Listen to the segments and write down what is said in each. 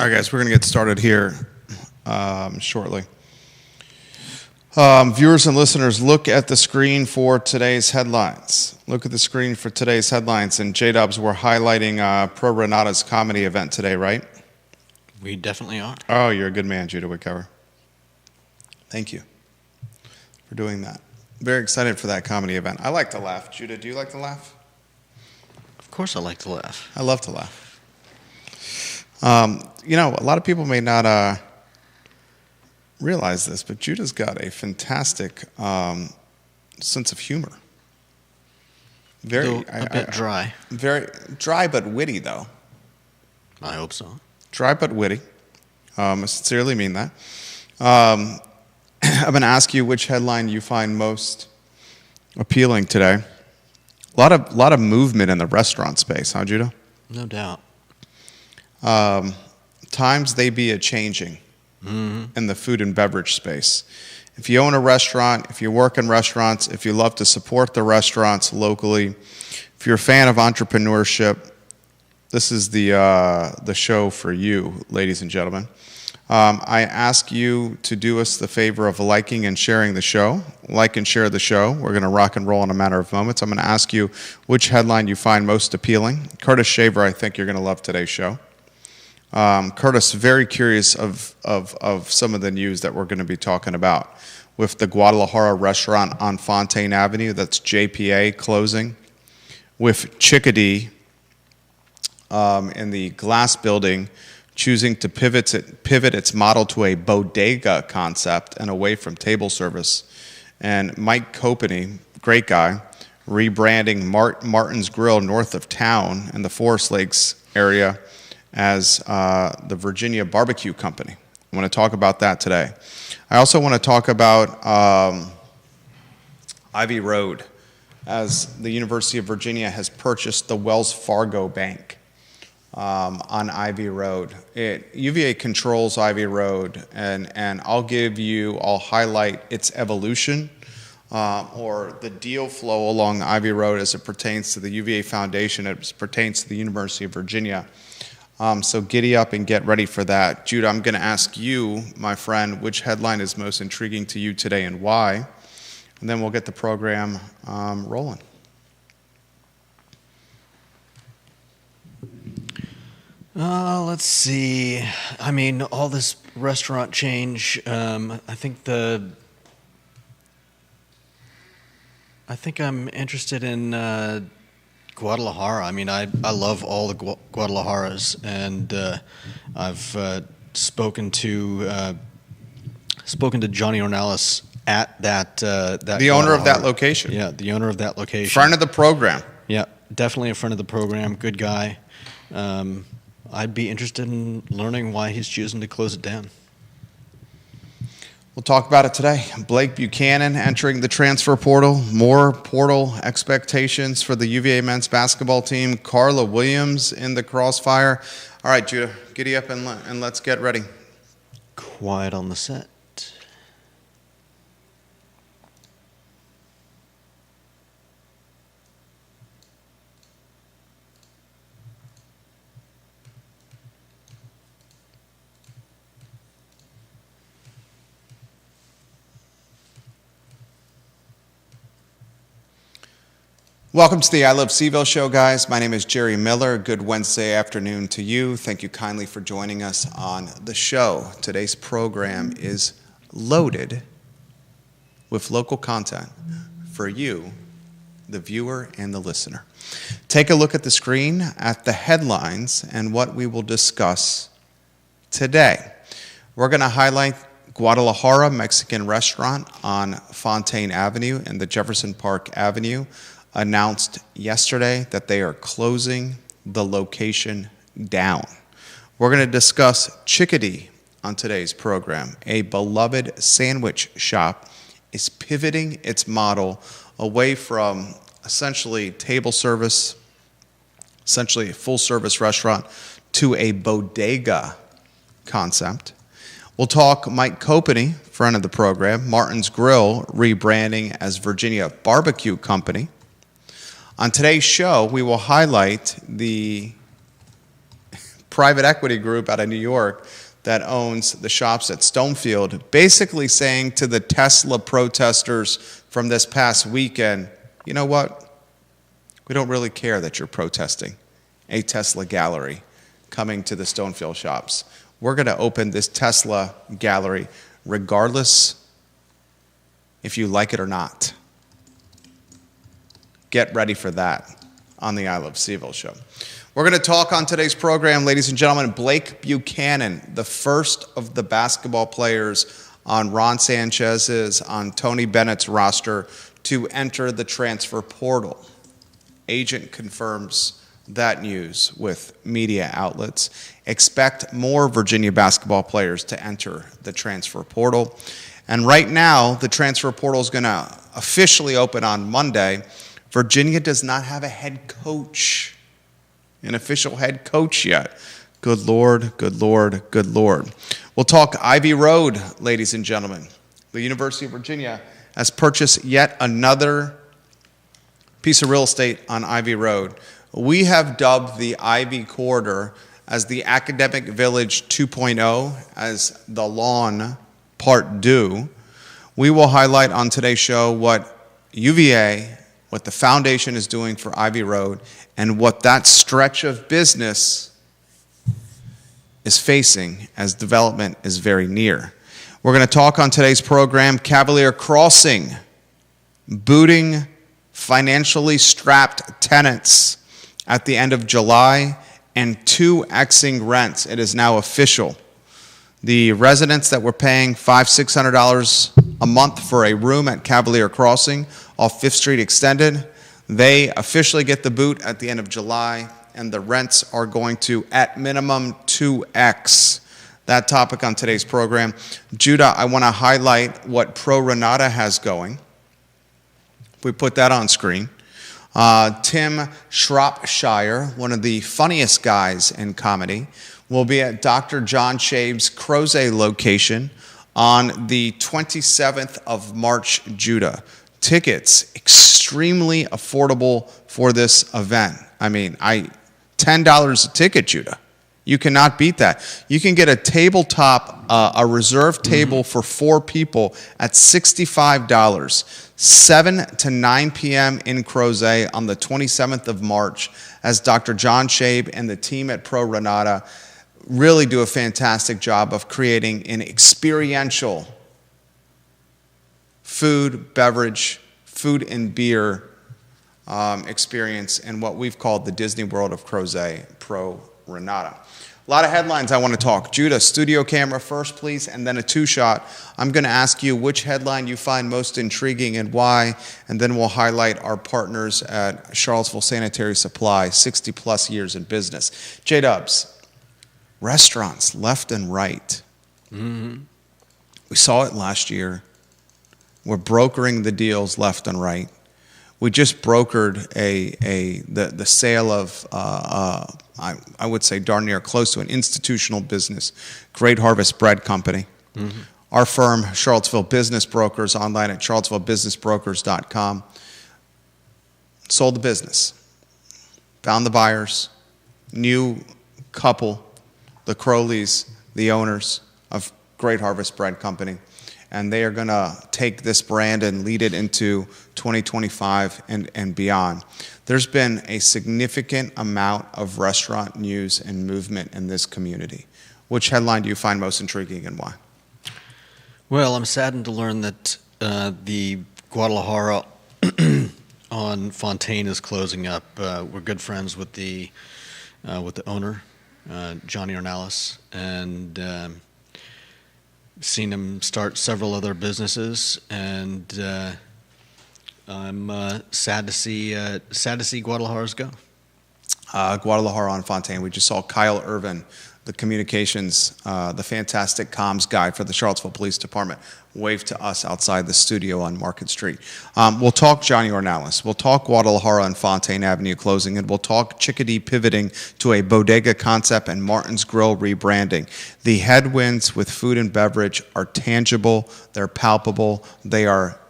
All right, guys, we're going to get started here shortly. Viewers and listeners, look at the screen for today's headlines. Look at the screen for today's headlines. And J-Dubs, we're highlighting Pro Renata's comedy event today, right? We definitely are. Oh, you're a good man, Judah Whitcover. Thank you for doing that. Very excited for that comedy event. I like to laugh. Judah, do you like to laugh? Of course I like to laugh. I love to laugh. A lot of people may not realize this, but Judah's got a fantastic sense of humor. A bit dry. Very dry but witty, though. I hope so. Dry but witty. I sincerely mean that. I'm going to ask you which headline you find most appealing today. A lot of movement in the restaurant space, huh, Judah? No doubt. Times they be a-changing in the food and beverage space. If you own a restaurant, if you work in restaurants, if you love to support the restaurants locally, if you're a fan of entrepreneurship, this is the show for you, ladies and gentlemen. I ask you to do us the favor of liking and sharing the show. Like and share the show. We're going to rock and roll in a matter of moments. I'm going to ask you which headline you find most appealing. Curtis Shaver, I think you're going to love today's show. Curtis, very curious of some of the news that we're going to be talking about with the Guadalajara restaurant on Fontaine Avenue, that's JPA, closing, with Chickadee in the glass building choosing to pivot its model to a bodega concept and away from table service, and Mike Copany, great guy, rebranding Martin's Grill north of town in the Forest Lakes area as the Virginia Barbecue Company. I want to talk about that today. I also want to talk about Ivy Road, as the University of Virginia has purchased the Wells Fargo Bank on Ivy Road. UVA controls Ivy Road, and I'll highlight its evolution or the deal flow along Ivy Road as it pertains to the UVA Foundation, as it pertains to the University of Virginia. So giddy up and get ready for that. Judah, I'm going to ask you, my friend, which headline is most intriguing to you today and why, and then we'll get the program rolling. Let's see. I mean, all this restaurant change. I think I'm interested in Guadalajara. I mean, I love all the Guadalajaras, and I've spoken to Johnny Ornelas at that the owner of that location. Yeah, the owner of that location. Friend of the program. Yeah, definitely a friend of the program. Good guy. I'd be interested in learning why he's choosing to close it down. We'll talk about it today. Blake Buchanan entering the transfer portal. More portal expectations for the UVA men's basketball team. Carla Williams in the crossfire. All right, Judah, giddy up and let's get ready. Quiet on the set. Welcome to the I Love CVille show, guys. My name is Jerry Miller. Good Wednesday afternoon to you. Thank you kindly for joining us on the show. Today's program is loaded with local content for you, the viewer and the listener. Take a look at the screen at the headlines and what we will discuss today. We're going to highlight Guadalajara Mexican restaurant on Fontaine Avenue and the Jefferson Park Avenue announced yesterday that they are closing the location down. We're going to discuss Chickadee on today's program. A beloved sandwich shop is pivoting its model away from essentially table service, essentially a full-service restaurant, to a bodega concept. We'll talk Mike Copany, friend of the program, Martin's Grill rebranding as Virginia Barbecue Company. On today's show, we will highlight the private equity group out of New York that owns the shops at Stonefield, basically saying to the Tesla protesters from this past weekend, you know what? We don't really care that you're protesting a Tesla gallery coming to the Stonefield shops. We're going to open this Tesla gallery regardless if you like it or not. Get ready for that on the I Love CVille show. We're going to talk on today's program, ladies and gentlemen, Blake Buchanan, the first of the basketball players on Ron Sanchez's, on Tony Bennett's roster to enter the transfer portal. Agent confirms that news with media outlets. Expect more Virginia basketball players to enter the transfer portal. And right now, the transfer portal is going to officially open on Monday. Virginia does not have a head coach, an official head coach yet. Good Lord, good Lord, good Lord. We'll talk Ivy Road, ladies and gentlemen. The University of Virginia has purchased yet another piece of real estate on Ivy Road. We have dubbed the Ivy Corridor as the Academic Village 2.0, as the lawn part due. We will highlight on today's show what UVA, what the foundation is doing for Ivy Road, and what that stretch of business is facing as development is very near. We're going to talk on today's program Cavalier Crossing, booting financially strapped tenants at the end of July and 2xing rents. It is now official. The residents that were paying $500-600 a month for a room at Cavalier Crossing off 5th Street Extended, they officially get the boot at the end of July, and the rents are going to, at minimum, 2x. That topic on today's program. Judah, I want to highlight what Pro Renata has going. We put that on screen. Tim Shropshire, one of the funniest guys in comedy, will be at Dr. John Shabe's Crozet location on the 27th of March, Judah. Tickets, extremely affordable for this event. I mean, $10 a ticket, Judah. You cannot beat that. You can get a tabletop, a reserved table for 4 people at $65. 7 to 9 p.m. in Crozet on the 27th of March as Dr. John Shabe and the team at Pro Renata really do a fantastic job of creating an experiential food, beverage, food and beer experience in what we've called the Disney World of Crozet, Pro Renata. A lot of headlines I want to talk. Judah, studio camera first, please, and then a 2-shot. I'm going to ask you which headline you find most intriguing and why, and then we'll highlight our partners at Charlottesville Sanitary Supply, 60-plus years in business. J-Dubs, restaurants left and right. Mm-hmm. We saw it last year. We're brokering the deals left and right. We just brokered the sale of, I would say darn near close to an institutional business, Great Harvest Bread Company. Mm-hmm. Our firm, Charlottesville Business Brokers, online at charlottesvillebusinessbrokers.com, sold the business, found the buyers, new couple, the Crowleys, the owners of Great Harvest Bread Company. And they are going to take this brand and lead it into 2025 and beyond. There's been a significant amount of restaurant news and movement in this community. Which headline do you find most intriguing and why? Well, I'm saddened to learn that the Guadalajara on Fontaine is closing up. We're good friends with the owner, Johnny Ornalis, and seen him start several other businesses, and I'm sad to see Guadalajara's go. Guadalajara on Fontaine. We just saw Kyle Irvin, the communications, the fantastic comms guy for the Charlottesville Police Department, wave to us outside the studio on Market Street. We'll talk Johnny Ornalis. We'll talk Guadalajara and Fontaine Avenue closing, and we'll talk Chickadee pivoting to a bodega concept and Martin's Grill rebranding. The headwinds with food and beverage are tangible, they're palpable, they are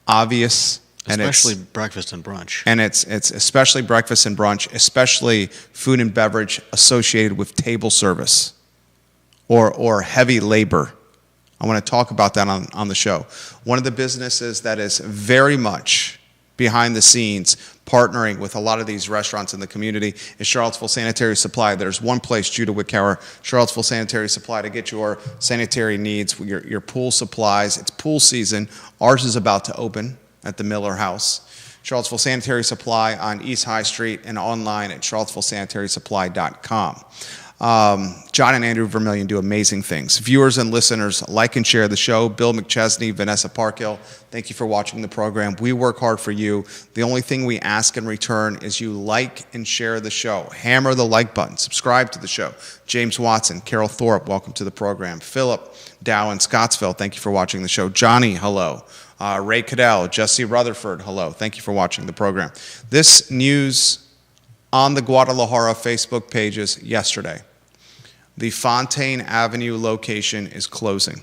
obvious, Especially breakfast and brunch. And it's especially breakfast and brunch, especially food and beverage associated with table service or heavy labor. I want to talk about that on the show. One of the businesses that is very much behind the scenes partnering with a lot of these restaurants in the community is Charlottesville Sanitary Supply. There's one place, Judah Wickower, Charlottesville Sanitary Supply, to get your sanitary needs, your pool supplies. It's pool season. Ours is about to open at the Miller House. Charlottesville Sanitary Supply on East High Street and online at charlottesvillesanitarysupply.com. John and Andrew Vermillion do amazing things. Viewers and listeners, like and share the show. Bill McChesney, Vanessa Parkhill, thank you for watching the program. We work hard for you. The only thing we ask in return is you like and share the show. Hammer the like button. Subscribe to the show. James Watson, Carol Thorpe, welcome to the program. Philip Dow in Scottsville, thank you for watching the show. Johnny, hello. Ray Cadell, Jesse Rutherford, hello. Thank you for watching the program. This news on the Guadalajara Facebook pages yesterday. The Fontaine Avenue location is closing.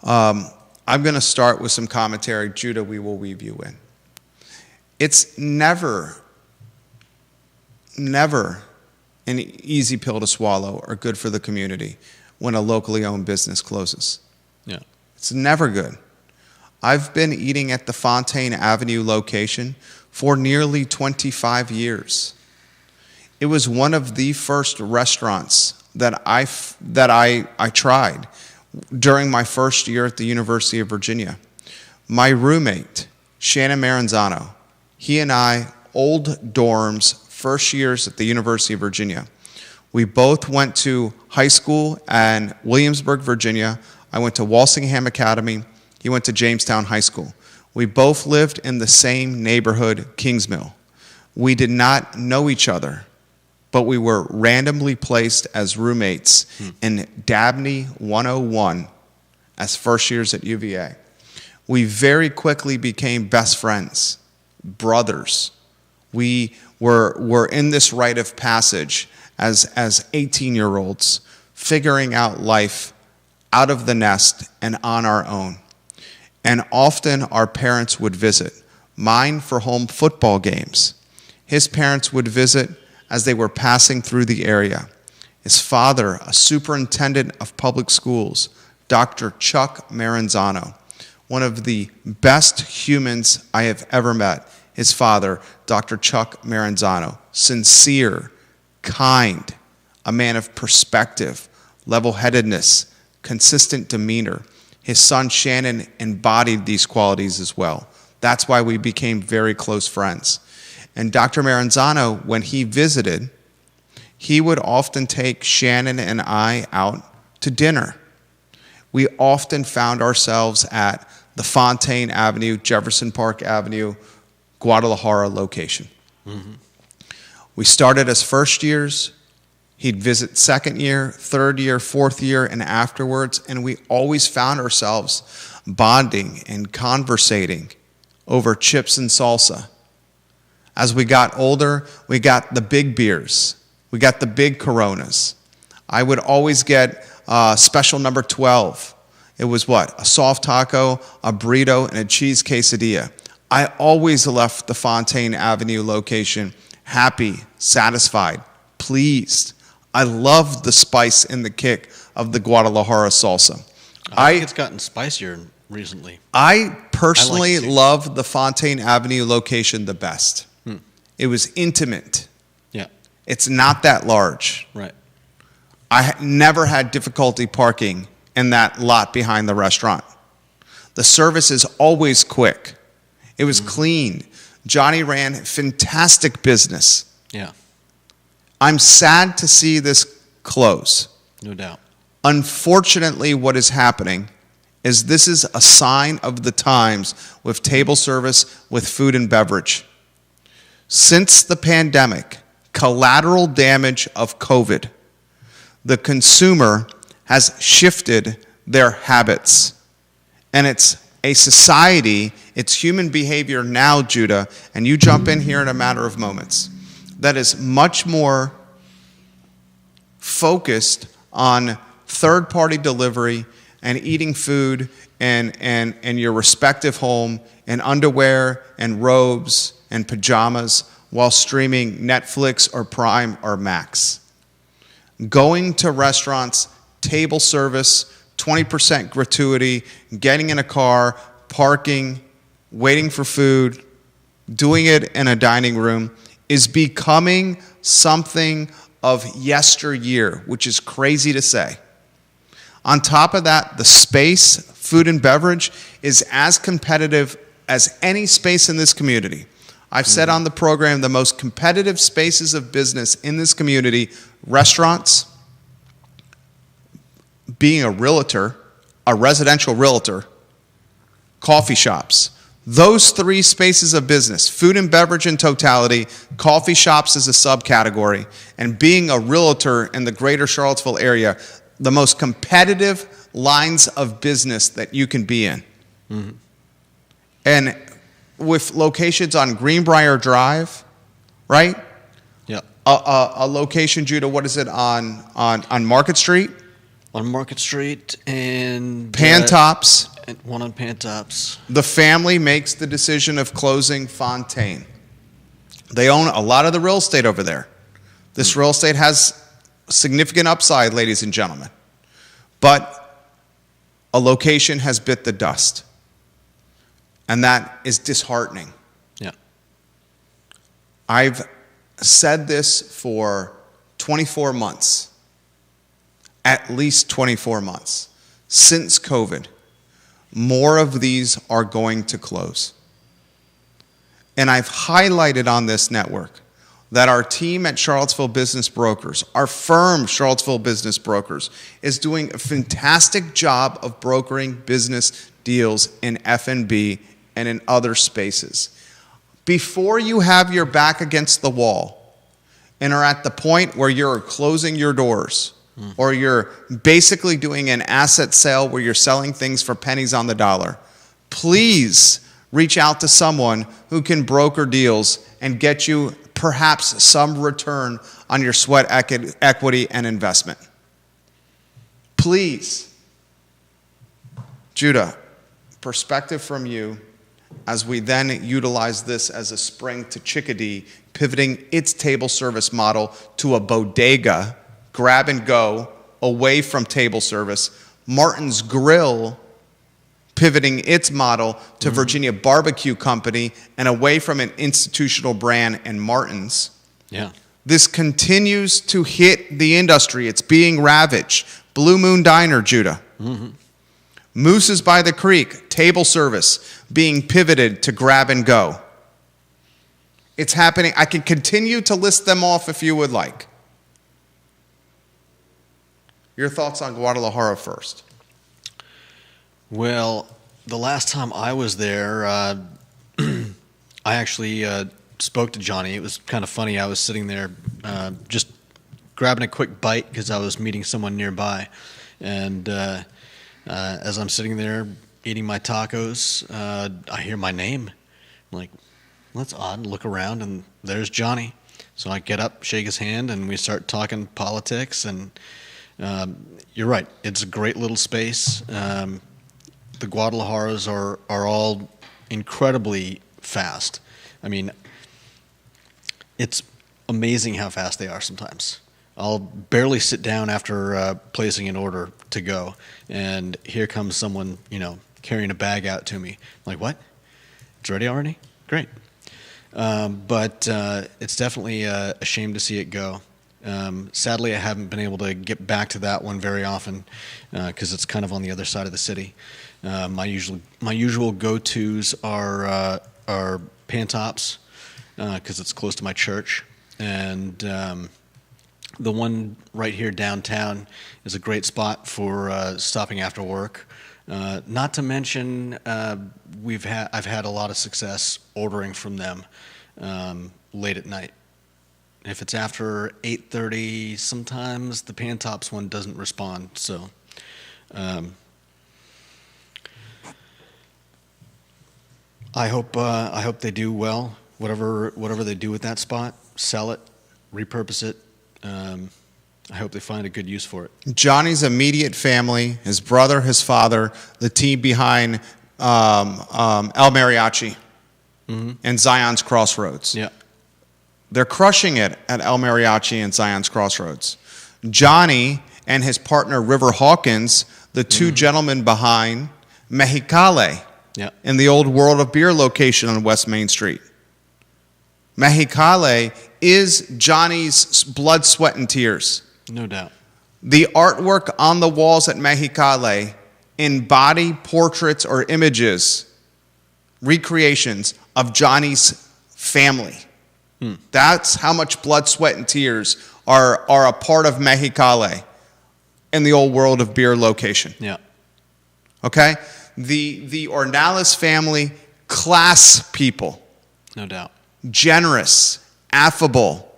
I'm going to start with some commentary. Judah, we will weave you in. It's never an easy pill to swallow or good for the community when a locally owned business closes. Yeah. It's never good. I've been eating at the Fontaine Avenue location for nearly 25 years. It was one of the first restaurants that I tried during my first year at the University of Virginia. My roommate, Shannon Maranzano, he and I, old dorms, first years at the University of Virginia. We both went to high school in Williamsburg, Virginia. I went to Walsingham Academy. He went to Jamestown High School. We both lived in the same neighborhood, Kingsmill. We did not know each other, but we were randomly placed as roommates in Dabney 101 as first years at UVA. We very quickly became best friends, brothers. We were in this rite of passage as 18-year-olds, figuring out life out of the nest and on our own. And often our parents would visit, mine for home football games. His parents would visit as they were passing through the area. His father, a superintendent of public schools, Dr. Chuck Maranzano, one of the best humans I have ever met. His father, Dr. Chuck Maranzano, sincere, kind, a man of perspective, level-headedness, consistent demeanor. His son Shannon embodied these qualities as well. That's why we became very close friends. And Dr. Maranzano, when he visited, he would often take Shannon and I out to dinner. We often found ourselves at the Fontaine Avenue, Jefferson Park Avenue, Guadalajara location. Mm-hmm. We started as first years. He'd visit second year, third year, fourth year, and afterwards, and we always found ourselves bonding and conversating over chips and salsa. As we got older, we got the big beers. We got the big Coronas. I would always get special number 12. It was what? A soft taco, a burrito, and a cheese quesadilla. I always left the Fontaine Avenue location happy, satisfied, pleased. I loved the spice and the kick of the Guadalajara salsa. I think it's gotten spicier recently. I personally love the Fontaine Avenue location the best. It was intimate. Yeah. It's not that large. Right. I never had difficulty parking in that lot behind the restaurant. The service is always quick. It was clean. Johnny ran fantastic business. Yeah. I'm sad to see this close. No doubt. Unfortunately, what is happening is this is a sign of the times with table service, with food and beverage. Since the pandemic, collateral damage of COVID, the consumer has shifted their habits. And it's a society, it's human behavior now, Judah, and you jump in here in a matter of moments, that is much more focused on third-party delivery and eating food and your respective home in underwear and robes and pajamas while streaming Netflix or Prime or Max. Going to restaurants, table service, 20% gratuity, getting in a car, parking, waiting for food, doing it in a dining room is becoming something of yesteryear, which is crazy to say. On top of that, the space, food and beverage, is as competitive as any space in this community. I've said on the program the most competitive spaces of business in this community: restaurants, being a realtor, a residential realtor, coffee shops. Those three spaces of business, food and beverage in totality, coffee shops as a subcategory, and being a realtor in the greater Charlottesville area, the most competitive lines of business that you can be in. Mm-hmm. And with locations on Greenbrier Drive, right? Yeah. A location, Judah, what is it, on Market Street? On Market Street and Pantops. And one on Pantops. The family makes the decision of closing Fontaine. They own a lot of the real estate over there. This real estate has significant upside, ladies and gentlemen. But a location has bit the dust. And that is disheartening. Yeah. I've said this for 24 months, at least 24 months, since COVID. More of these are going to close. And I've highlighted on this network that our team at Charlottesville Business Brokers, our firm Charlottesville Business Brokers, is doing a fantastic job of brokering business deals in F&B and in other spaces. Before you have your back against the wall and are at the point where you're closing your doors, or you're basically doing an asset sale where you're selling things for pennies on the dollar, please reach out to someone who can broker deals and get you perhaps some return on your sweat equity and investment. Please. Judah, perspective from you as we then utilize this as a spring to Chickadee, pivoting its table service model to a bodega, grab and go, away from table service. Martin's Grill pivoting its model to Virginia Barbecue Company and away from an institutional brand and Martin's. Yeah. This continues to hit the industry. It's being ravaged. Blue Moon Diner, Judah. Mm-hmm. Moose's by the Creek, table service, being pivoted to grab and go. It's happening. I can continue to list them off if you would like. Your thoughts on Guadalajara first. Well, the last time I was there, I actually spoke to Johnny. It was kind of funny. I was sitting there just grabbing a quick bite because I was meeting someone nearby. And as I'm sitting there eating my tacos, I hear my name. I'm like, that's odd. Look around, and there's Johnny. So I get up, shake his hand, and we start talking politics. And you're right. It's a great little space. The Guadalajaras are all incredibly fast. I mean, it's amazing how fast they are sometimes. I'll barely sit down after placing an order to go, and here comes someone, carrying a bag out to me. I'm like, what? It's ready already? Great. But it's definitely a shame to see it go. Sadly, I haven't been able to get back to that one very often because it's kind of on the other side of the city. My usual go-tos are Pantops because it's close to my church, and the one right here downtown is a great spot for stopping after work. Not to mention, I've had a lot of success ordering from them late at night. If it's after 8:30, sometimes the Pantops one doesn't respond. So, I hope they do well. Whatever they do with that spot, sell it, repurpose it. I hope they find a good use for it. Johnny's immediate family, his brother, his father, the team behind El Mariachi and Zion's Crossroads. Yeah. They're crushing it at El Mariachi and Zion's Crossroads. Johnny and his partner River Hawkins, the two gentlemen behind Mexicali in the old World of Beer location on West Main Street. Mexicali is Johnny's blood, sweat, and tears. No doubt. The artwork on the walls at Mexicali embody portraits or images, recreations of Johnny's family. That's how much blood, sweat, and tears are a part of Mexicali in the old World of Beer location. Yeah. Okay? The Ornelas family, class people. No doubt. Generous, affable,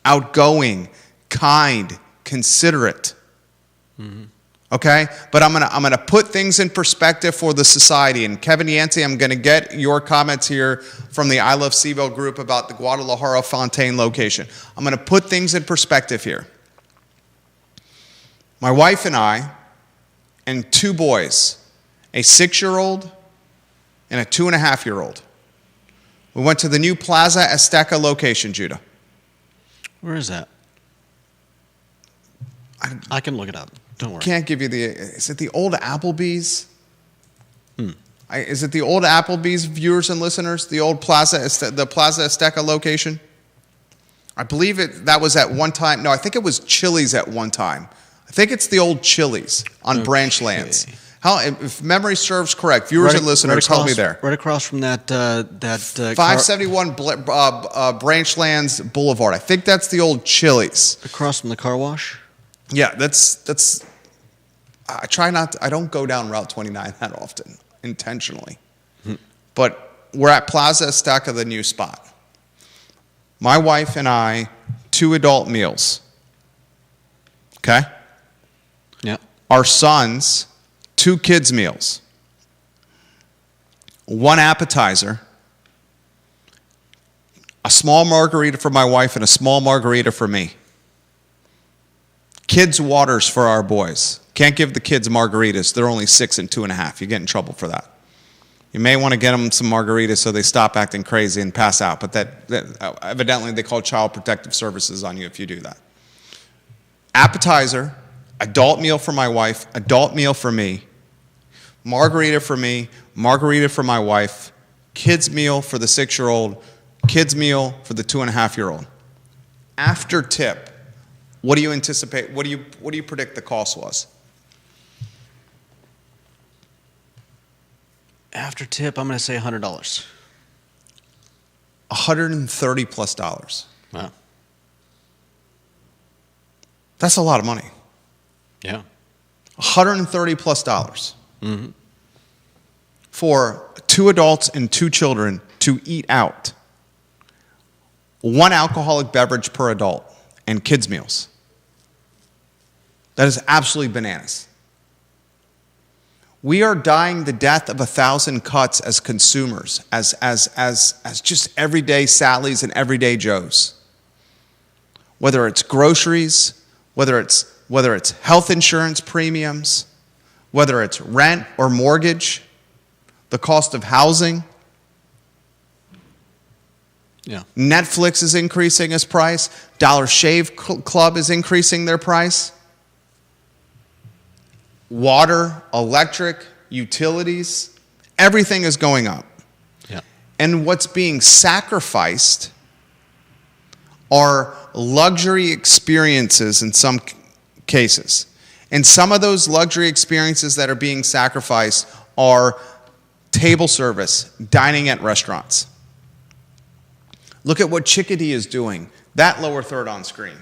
outgoing, kind, considerate. Okay? But I'm gonna put things in perspective for the society. And Kevin Yancey, I'm gonna get your comments here from the I Love CVille group about the Guadalajara Fontaine location. I'm gonna put things in perspective here. My wife and I and two boys, a 6-year-old and a 2.5-year-old. We went to the new Plaza Azteca location, Judah. Where is that? I can look it up. Don't worry. Can't give you is it the old Applebee's? Is it the old Applebee's, viewers and listeners? The old Plaza Azteca location? I believe that was at one time. No, I think it was Chili's at one time. I think it's the old Chili's on Branch Lands. If memory serves correct, viewers and listeners, help me there. Right across from that 571 Branchlands Boulevard. I think that's the old Chili's. Across from the car wash? Yeah, that's. I don't go down Route 29 that often, intentionally. But we're at Plaza Azteca, the new spot. My wife and I, 2 adult meals. Okay? Yeah. Our sons, 2 kids' meals. 1 appetizer, a small margarita for my wife and a small margarita for me. Kids' waters for our boys. Can't give the kids margaritas. They're only 6 and 2.5. You get in trouble for that. You may want to get them some margaritas so they stop acting crazy and pass out, but that evidently they call Child Protective Services on you if you do that. Appetizer, adult meal for my wife, adult meal for me, margarita for me, margarita for my wife, kids' meal for the 6-year-old, kids' meal for the 2.5-year-old. After tip, what do you anticipate? What do you predict the cost was? After tip, I'm going to say $100. $130 plus. Wow. That's a lot of money. Yeah. $130 plus for 2 adults and 2 children to eat out. 1 alcoholic beverage per adult and kids' meals. That is absolutely bananas. We are dying the death of 1,000 cuts as consumers, as just everyday Sallys and everyday Joes. Whether it's groceries, whether it's health insurance premiums, whether it's rent or mortgage, the cost of housing. Yeah. Netflix is increasing its price. Dollar Shave Club is increasing their price. Water, electric, utilities, everything is going up. Yeah. And what's being sacrificed are luxury experiences in some cases. And some of those luxury experiences that are being sacrificed are table service, dining at restaurants. Look at what Chickadee is doing, that lower third on screen.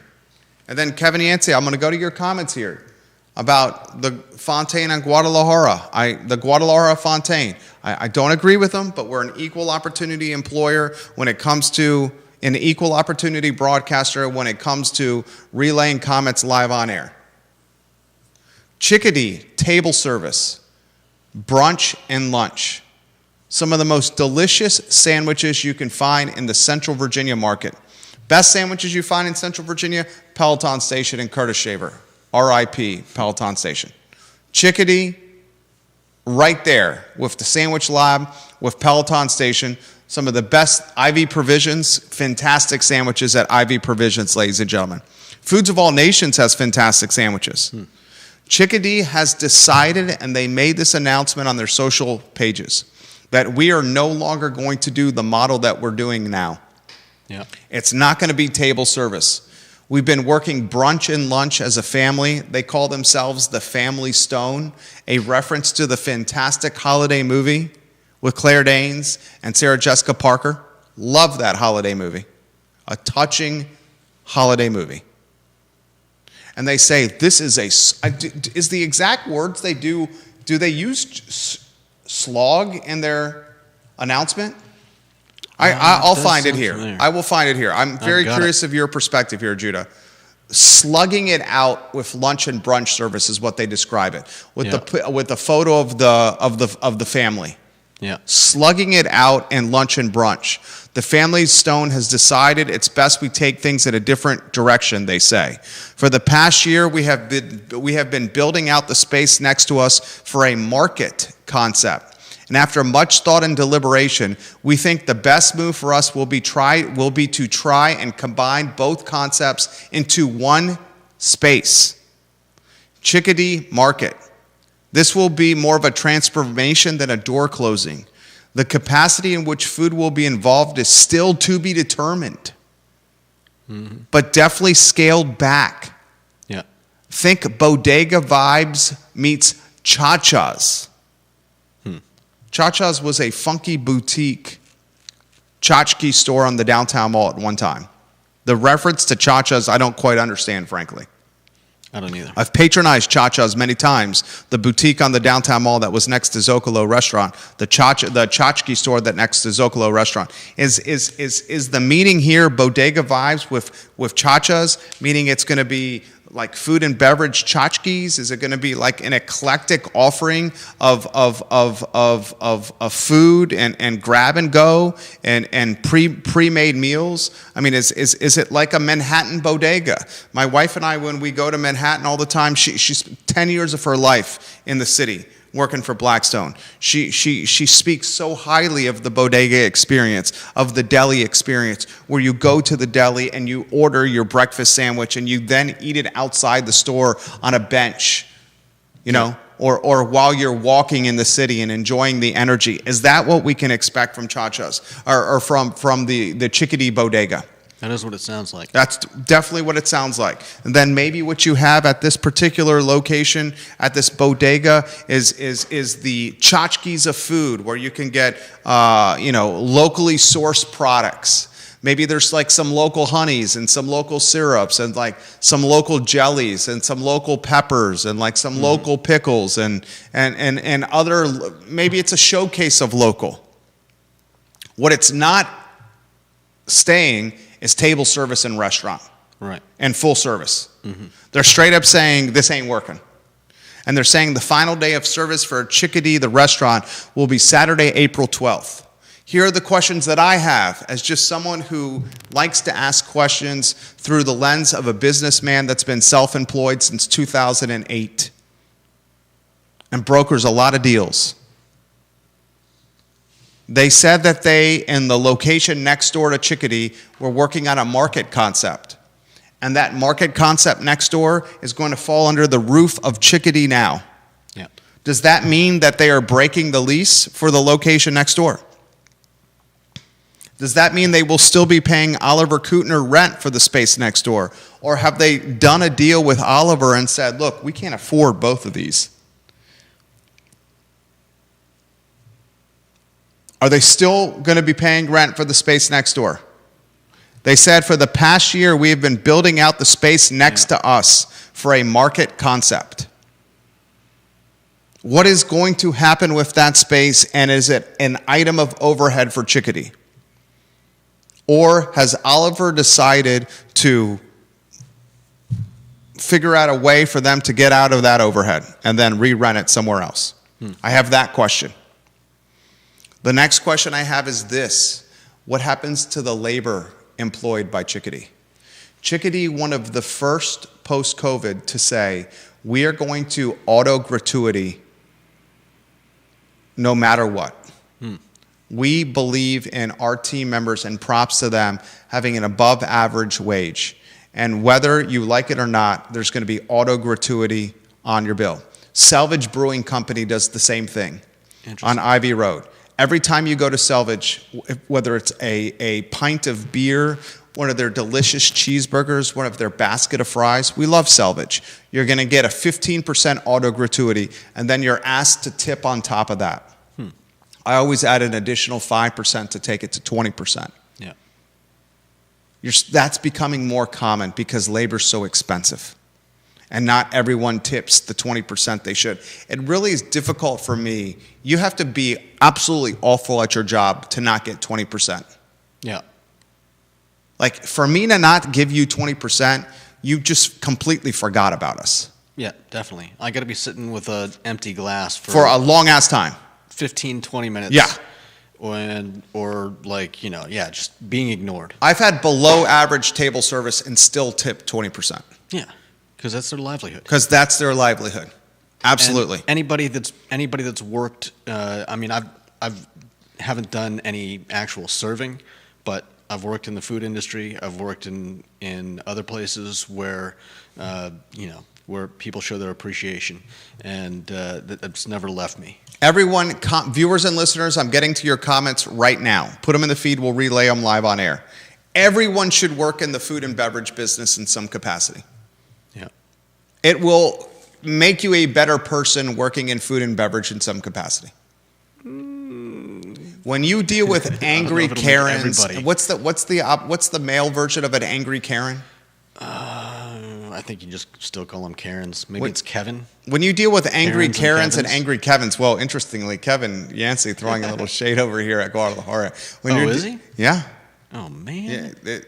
And then Kevin Yancey, I'm going to go to your comments here about the Fontaine on Guadalajara, the Guadalajara Fontaine. I don't agree with them, but we're an equal opportunity employer when it comes to an equal opportunity broadcaster when it comes to relaying comments live on air. Chickadee, table service, brunch and lunch. Some of the most delicious sandwiches you can find in the Central Virginia market. Best sandwiches you find in Central Virginia, Peloton Station and Curtis Shaver. RIP, Peloton Station. Chickadee, right there with the Sandwich Lab, with Peloton Station. Some of the best Ivy Provisions, fantastic sandwiches at Ivy Provisions, ladies and gentlemen. Foods of All Nations has fantastic sandwiches. Chickadee has decided, and they made this announcement on their social pages, that we are no longer going to do the model that we're doing now. Yeah. It's not going to be table service. We've been working brunch and lunch as a family. They call themselves the Family Stone, a reference to the fantastic holiday movie with Claire Danes and Sarah Jessica Parker. Love that holiday movie. A touching holiday movie. And they say this is is the exact words they do they use slog in their announcement? I'll find it here. Familiar. I will find it here. I'm very curious of your perspective here, Judah. Slugging it out with lunch and brunch service is what they describe it. With the photo of the family. Yeah. Slugging it out in lunch and brunch. The Family Stone has decided it's best we take things in a different direction, they say. For the past year, we have been building out the space next to us for a market concept. And after much thought and deliberation, we think the best move for us will be to try and combine both concepts into one space. Chickadee Market. This will be more of a transformation than a door closing. The capacity in which food will be involved is still to be determined, but definitely scaled back. Yeah. Think bodega vibes meets Cha-Cha's. Cha-Cha's was a funky boutique tchotchke store on the downtown mall at one time. The reference to Cha-Cha's I don't quite understand, frankly. I don't either. I've patronized Cha-Cha's many times. The boutique on the downtown mall that was next to Zocalo Restaurant, the tchotchke store that next to Zocalo Restaurant. Is the meaning here bodega vibes with Cha-Cha's, meaning it's going to be like food and beverage tchotchkes? Is it going to be like an eclectic offering of food and grab and go and pre-made meals? I mean, is it like a Manhattan bodega? My wife and I, when we go to Manhattan all the time, she's 10 years of her life in the city working for Blackstone. She speaks so highly of the bodega experience, of the deli experience, where you go to the deli and you order your breakfast sandwich and you then eat it outside the store on a bench, you know, or while you're walking in the city and enjoying the energy. Is that what we can expect from Cha-Cha's or from the Chickadee bodega? That is what it sounds like. That's definitely what it sounds like. And then maybe what you have at this particular location, at this bodega, is the tchotchkes of food, where you can get locally sourced products. Maybe there's like some local honeys and some local syrups and like some local jellies and some local peppers and like some local pickles and other. Maybe it's a showcase of local. What it's not staying is table service and restaurant. Right. And full service. They're straight up saying this ain't working. And they're saying the final day of service for Chickadee, the restaurant, will be Saturday, April 12th. Here are the questions that I have as just someone who likes to ask questions through the lens of a businessman that's been self-employed since 2008 and brokers a lot of deals. They said that they, in the location next door to Chickadee, were working on a market concept. And that market concept next door is going to fall under the roof of Chickadee now. Yeah. Does that mean that they are breaking the lease for the location next door? Does that mean they will still be paying Oliver Kutner rent for the space next door? Or have they done a deal with Oliver and said, look, we can't afford both of these? Are they still going to be paying rent for the space next door? They said for the past year, we have been building out the space next to us for a market concept. What is going to happen with that space, and is it an item of overhead for Chickadee? Or has Oliver decided to figure out a way for them to get out of that overhead and then re-rent it somewhere else? I have that question. The next question I have is this: what happens to the labor employed by Chickadee. Chickadee, one of the first post-COVID to say, we are going to auto gratuity no matter what. We believe in our team members, and props to them, having an above average wage. And whether you like it or not, there's going to be auto gratuity on your bill. Selvage Brewing Company does the same thing on Ivy Road. Every time you go to Selvage, whether it's a pint of beer, one of their delicious cheeseburgers, one of their basket of fries, we love Selvage. You're going to get a 15% auto gratuity, and then you're asked to tip on top of that. I always add an additional 5% to take it to 20%. Yeah. That's becoming more common because labor's so expensive. And not everyone tips the 20% they should. It really is difficult for me. You have to be absolutely awful at your job to not get 20%. Yeah. Like, for me to not give you 20%, you just completely forgot about us. Yeah, definitely. I got to be sitting with an empty glass For a long-ass time. 15, 20 minutes. Yeah. Just being ignored. I've had below average table service and still tip 20%. Yeah, because that's their livelihood. Because that's their livelihood. Absolutely. And anybody that's worked, I've haven't done any actual serving, but I've worked in the food industry. I've worked in other places where, where people show their appreciation, and that's never left me. Everyone, viewers and listeners, I'm getting to your comments right now. Put them in the feed. We'll relay them live on air. Everyone should work in the food and beverage business in some capacity. Yeah. It will make you a better person working in food and beverage in some capacity. When you deal with angry Karens, what's the male version of an angry Karen? I think you just still call them Karens. Maybe it's Kevin. When you deal with angry Karens and angry Kevins, well, interestingly, Kevin Yancey throwing a little shade over here at Guadalajara. Is he? Yeah. Oh, man. Yeah,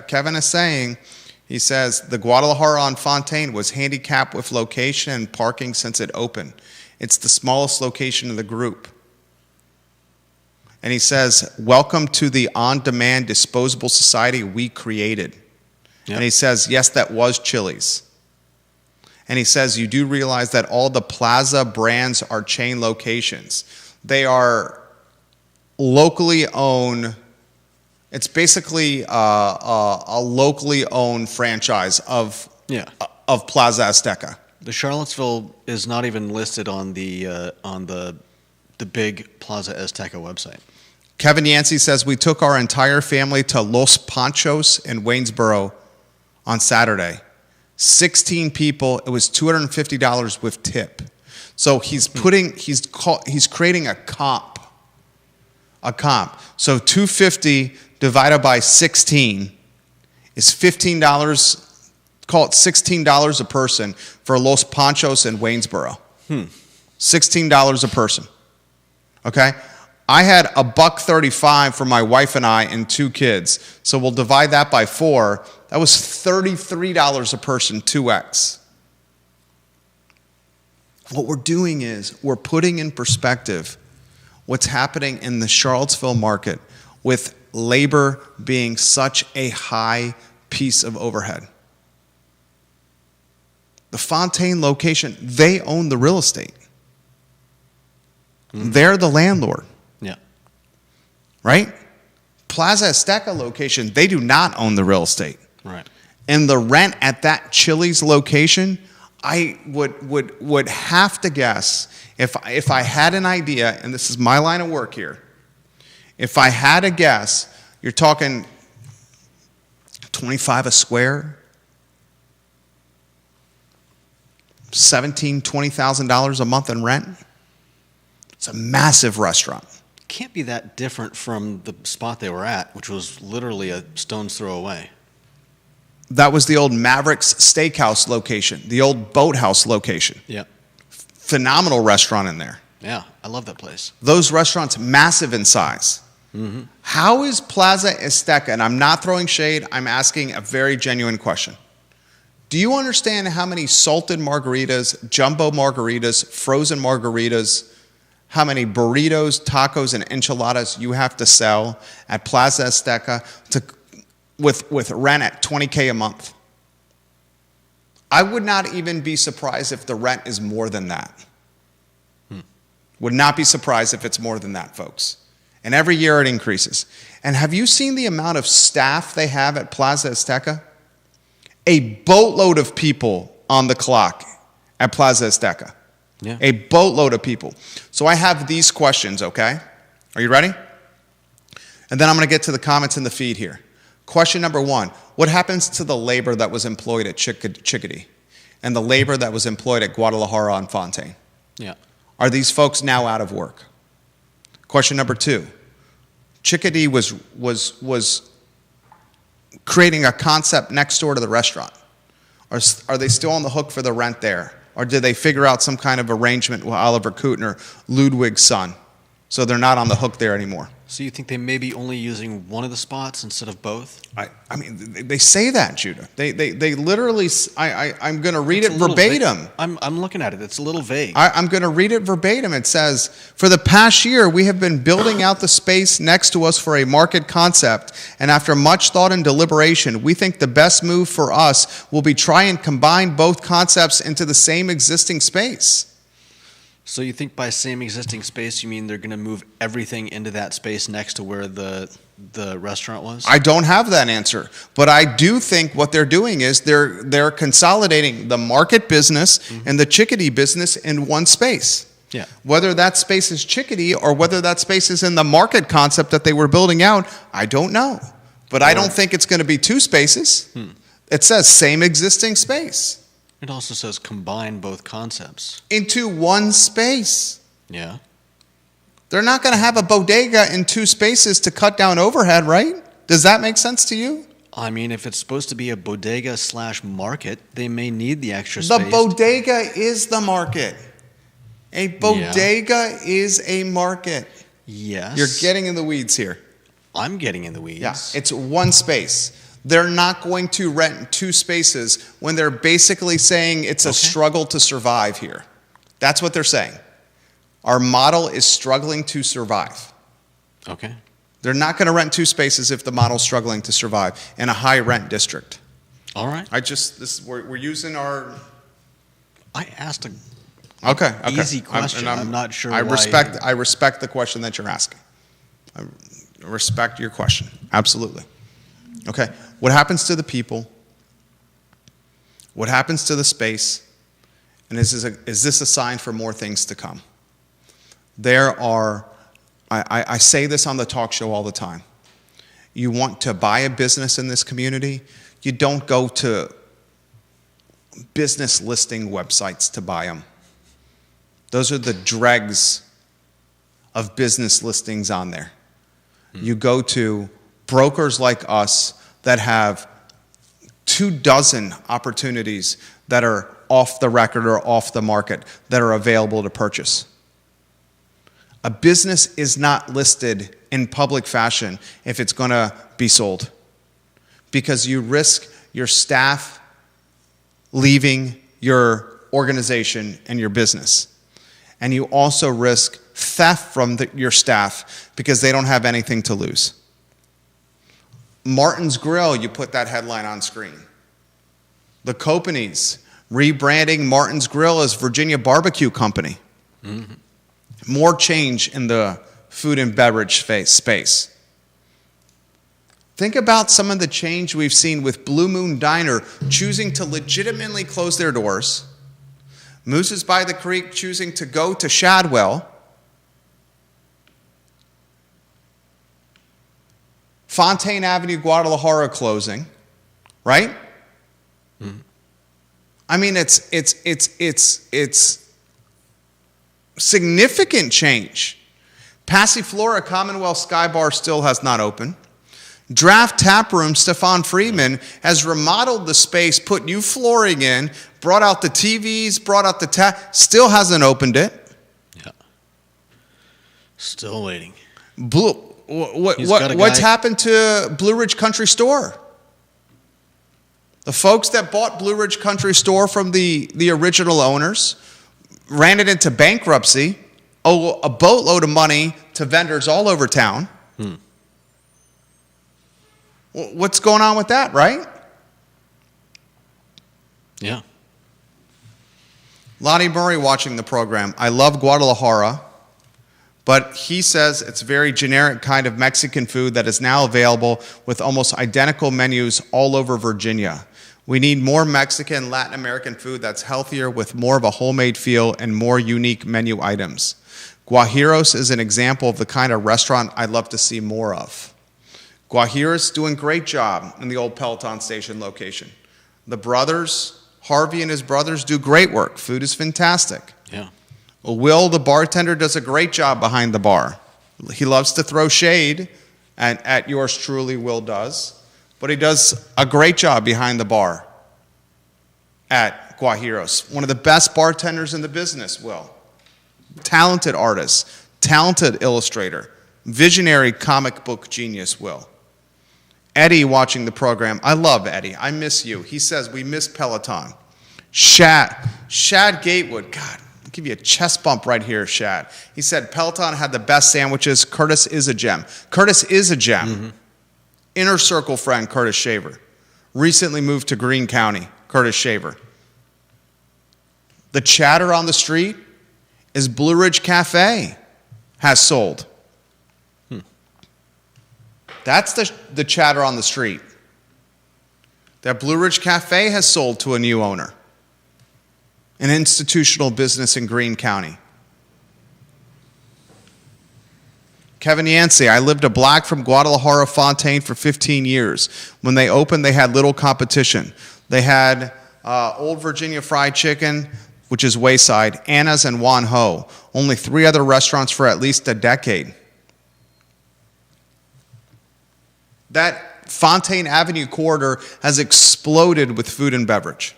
Kevin is saying, he says, the Guadalajara on Fontaine was handicapped with location and parking since it opened. It's the smallest location in the group. And he says, welcome to the on-demand disposable society we created. Yep. And he says, yes, that was Chili's. And he says, you do realize that all the Plaza brands are chain locations. They are locally owned. It's basically a locally owned franchise of Plaza Azteca. The Charlottesville is not even listed on the big Plaza Azteca website. Kevin Yancey says, we took our entire family to Los Panchos in Waynesboro on Saturday. 16 people. It was $250 with tip. So he's creating a comp. So $250 divided by 16 is $15. Call it $16 a person for Los Panchos in Waynesboro. $16 a person. Okay? I had $1.35 for my wife and I and 2 kids. So we'll divide that by 4. That was $33 a person, 2x. What we're doing is we're putting in perspective what's happening in the Charlottesville market with labor being such a high piece of overhead. The Fontaine location, they own the real estate. They're the landlord. Yeah. Right? Plaza Azteca location, they do not own the real estate. Right. And the rent at that Chili's location, I would have to guess, if I had an idea, and this is my line of work here, if I had a guess, you're talking $25 a square, $17,000, $20,000 a month in rent. It's a massive restaurant. Can't be that different from the spot they were at, which was literally a stone's throw away. That was the old Mavericks Steakhouse location, the old Boathouse location. Yeah. Phenomenal restaurant in there. Yeah, I love that place. Those restaurants, massive in size. Mm-hmm. How is Plaza Azteca, and I'm not throwing shade, I'm asking a very genuine question. Do you understand how many salted margaritas, jumbo margaritas, frozen margaritas, how many burritos, tacos, and enchiladas you have to sell at Plaza Azteca to with rent at $20K a month. I would not even be surprised if the rent is more than that. Would not be surprised if it's more than that, folks. And every year it increases. And have you seen the amount of staff they have at Plaza Azteca? A boatload of people on the clock at Plaza Azteca. Yeah. A boatload of people. So I have these questions, okay? Are you ready? And then I'm going to get to the comments in the feed here. Question number 1, what happens to the labor that was employed at Chickadee and the labor that was employed at Guadalajara and Fontaine? Yeah. Are these folks now out of work? Question number 2, Chickadee was creating a concept next door to the restaurant. Are they still on the hook for the rent there? Or did they figure out some kind of arrangement with Oliver Kutner, Ludwig's son, so they're not on the hook there anymore? So you think they may be only using one of the spots instead of both? I mean, they say that, Judah. They literally, I'm going to read it verbatim. I'm looking at it. It's a little vague. I'm going to read it verbatim. It says, for the past year, we have been building out the space next to us for a market concept, and after much thought and deliberation, we think the best move for us will be try and combine both concepts into the same existing space. So you think by same existing space, you mean they're going to move everything into that space next to where the restaurant was? I don't have that answer, but I do think what they're doing is they're consolidating the market business and the Chickadee business in one space. Yeah. Whether that space is Chickadee or whether that space is in the market concept that they were building out, I don't know. But I don't think it's going to be 2 spaces. It says same existing space. It also says combine both concepts. Into one space. Yeah. They're not going to have a bodega in 2 spaces to cut down overhead, right? Does that make sense to you? I mean, if it's supposed to be a bodega / market, they may need the extra space. The bodega is the market. A bodega is a market. Yes. You're getting in the weeds here. I'm getting in the weeds. Yeah, it's one space. They're not going to rent 2 spaces when they're basically saying it's a struggle to survive here. That's what they're saying. Our model is struggling to survive. Okay. They're not going to rent 2 spaces if the model's struggling to survive in a high rent district. All right. We're using our. I asked a easy question. I'm not sure. I respect the question that you're asking. I respect your question. Absolutely. Okay. What happens to the people? What happens to the space? And is this a sign for more things to come? There are, I say this on the talk show all the time. You want to buy a business in this community, you don't go to business listing websites to buy them. Those are the dregs of business listings on there. You go to brokers like us that have 24 opportunities that are off the record or off the market that are available to purchase. A business is not listed in public fashion if it's going to be sold, because you risk your staff leaving your organization and your business. And you also risk theft from your staff because they don't have anything to lose. Martin's Grill, you put that headline on screen. The Copenys rebranding Martin's Grill as Virginia Barbecue Company. More change in the food and beverage space. Think about some of the change we've seen with Blue Moon Diner choosing to legitimately close their doors. Moose's by the Creek choosing to go to Shadwell. Fontaine Avenue, Guadalajara closing, right? I mean, it's significant change. Passiflora Commonwealth Sky Bar still has not opened. Draft Tap Room, Stefan Friedman, has remodeled the space, put new flooring in, brought out the TVs, brought out the tap, still hasn't opened it. Yeah. Still waiting. What's happened to Blue Ridge Country Store? The folks that bought Blue Ridge Country Store from the original owners ran it into bankruptcy, owe a boatload of money to vendors all over town. What's going on with that, right? Yeah. Lonnie Murray watching the program. I love Guadalajara, but he says it's a very generic kind of Mexican food that is now available with almost identical menus all over Virginia. We need more Mexican, Latin American food that's healthier with more of a homemade feel and more unique menu items. Guajiros is an example of the kind of restaurant I'd love to see more of. Guajiros doing a great job in the old Peloton Station location. The brothers, Harvey and his brothers, do great work. Food is fantastic. Yeah. Will, the bartender, does a great job behind the bar. He loves to throw shade, and at yours truly, Will does. But he does a great job behind the bar at Guajiros. One of the best bartenders in the business, Will. Talented artist, talented illustrator, visionary comic book genius, Will. Eddie watching the program. I love Eddie. I miss you. He says, we miss Peloton. Shad Gatewood. God, I'll give you a chest bump right here, Shad. He said, Peloton had the best sandwiches. Curtis is a gem. Curtis is a gem. Mm-hmm. Inner circle friend, Curtis Shaver. Recently moved to Greene County, Curtis Shaver. The chatter on the street is Blue Ridge Cafe has sold. That's the chatter on the street. That Blue Ridge Cafe has sold to a new owner. An institutional business in Greene County. Kevin Yancey, I lived a block from Guadalajara Fontaine for 15 years. When they opened, they had little competition. They had Old Virginia Fried Chicken, which is Wayside, Anna's, and Juan Ho. Only 3 other restaurants for at least a decade. That Fontaine Avenue corridor has exploded with food and beverage.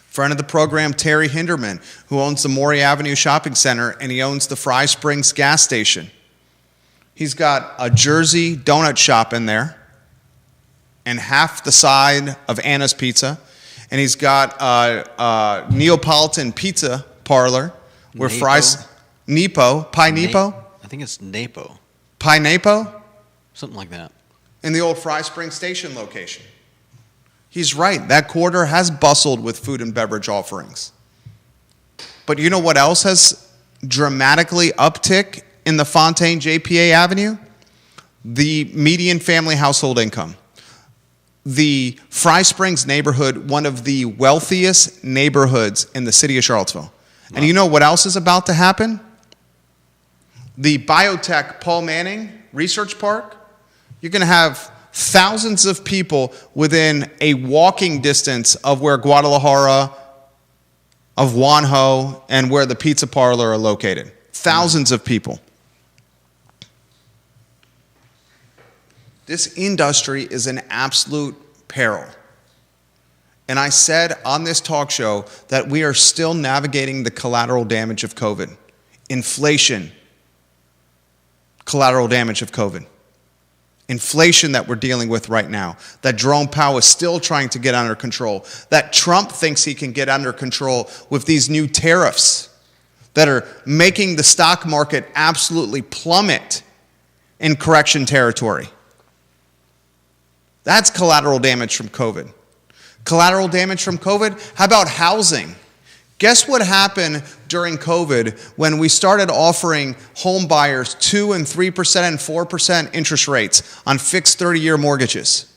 Friend of the program, Terry Hinderman, who owns the Maury Avenue Shopping Center, and he owns the Fry Springs gas station. He's got a Jersey donut shop in there and half the side of Anna's Pizza. And he's got a Neapolitan pizza parlor where Napo? fries... Nepo? Pi Nepo? I think it's Napo. Pi Nepo? Something like that. In the old Fry Spring Station location. He's right. That corridor has bustled with food and beverage offerings. But you know what else has dramatically uptick in the Fontaine JPA Avenue? The median family household income. The Fry Springs neighborhood, one of the wealthiest neighborhoods in the city of Charlottesville. Wow. And you know what else is about to happen? The biotech Paul Manning Research Park. You're going to have thousands of people within a walking distance of where Guadalajara, of Juan Ho, and where the pizza parlor are located. Thousands of people. This industry is an absolute peril. And I said on this talk show that we are still navigating the collateral damage of COVID. Inflation, collateral damage of COVID. Inflation that we're dealing with right now, that Jerome Powell is still trying to get under control, that Trump thinks he can get under control with these new tariffs that are making the stock market absolutely plummet in correction territory. That's collateral damage from COVID. Collateral damage from COVID? How about housing? Guess what happened during COVID when we started offering home buyers 2% and 3% and 4% interest rates on fixed 30-year mortgages?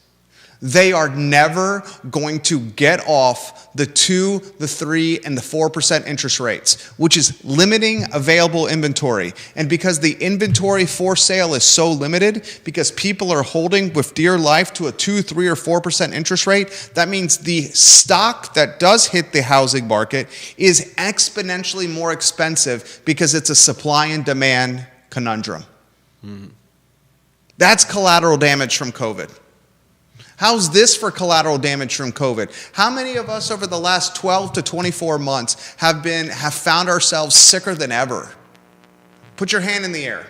They are never going to get off the 2, the 3, and the 4% interest rates, which is limiting available inventory. And because the inventory for sale is so limited, because people are holding with dear life to a 2, 3, or 4% interest rate, that means the stock that does hit the housing market is exponentially more expensive because it's a supply and demand conundrum. Mm-hmm. That's collateral damage from COVID. How's this for collateral damage from COVID? How many of us over the last 12 to 24 months have found ourselves sicker than ever? Put your hand in the air.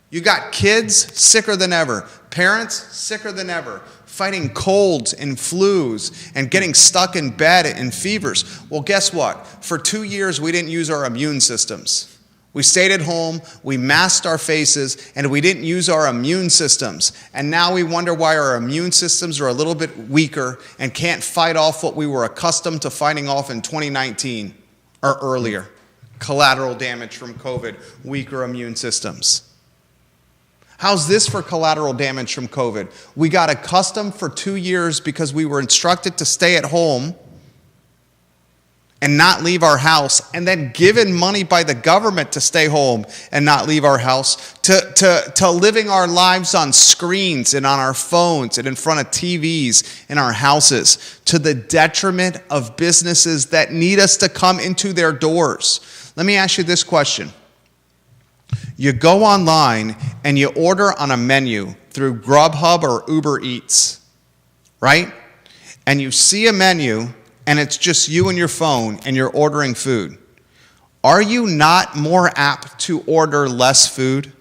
You got kids sicker than ever. Parents sicker than ever. Fighting colds and flus and getting stuck in bed and fevers. Well, guess what? For 2 years, we didn't use our immune systems. We stayed at home, we masked our faces, and we didn't use our immune systems. And now we wonder why our immune systems are a little bit weaker and can't fight off what we were accustomed to fighting off in 2019 or earlier. Collateral damage from COVID, weaker immune systems. How's this for collateral damage from COVID? We got accustomed for 2 years because we were instructed to stay at home and not leave our house, and then given money by the government to stay home and not leave our house, to living our lives on screens and on our phones and in front of TVs in our houses, to the detriment of businesses that need us to come into their doors. Let me ask you this question. You go online and you order on a menu through Grubhub or Uber Eats, right? And you see a menu and it's just you and your phone and you're ordering food. Are you not more apt to order less food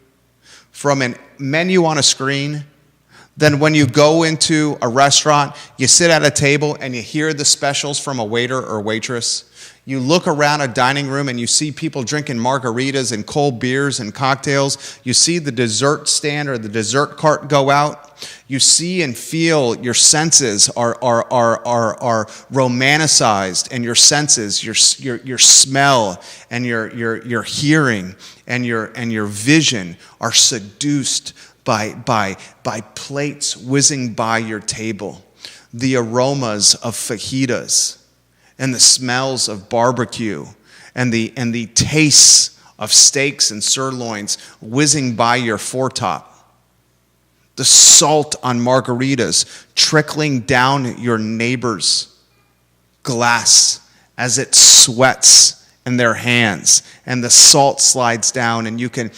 from a menu on a screen than when you go into a restaurant, you sit at a table and you hear the specials from a waiter or waitress? You look around a dining room and you see people drinking margaritas and cold beers and cocktails. You see the dessert stand or the dessert cart go out. You see and feel your senses are romanticized, and your senses, your smell and your hearing and your vision are seduced by plates whizzing by your table. The aromas of fajitas and the smells of barbecue and the tastes of steaks and sirloins whizzing by your foretop. The salt on margaritas trickling down your neighbor's glass as it sweats in their hands, and the salt slides down, and you can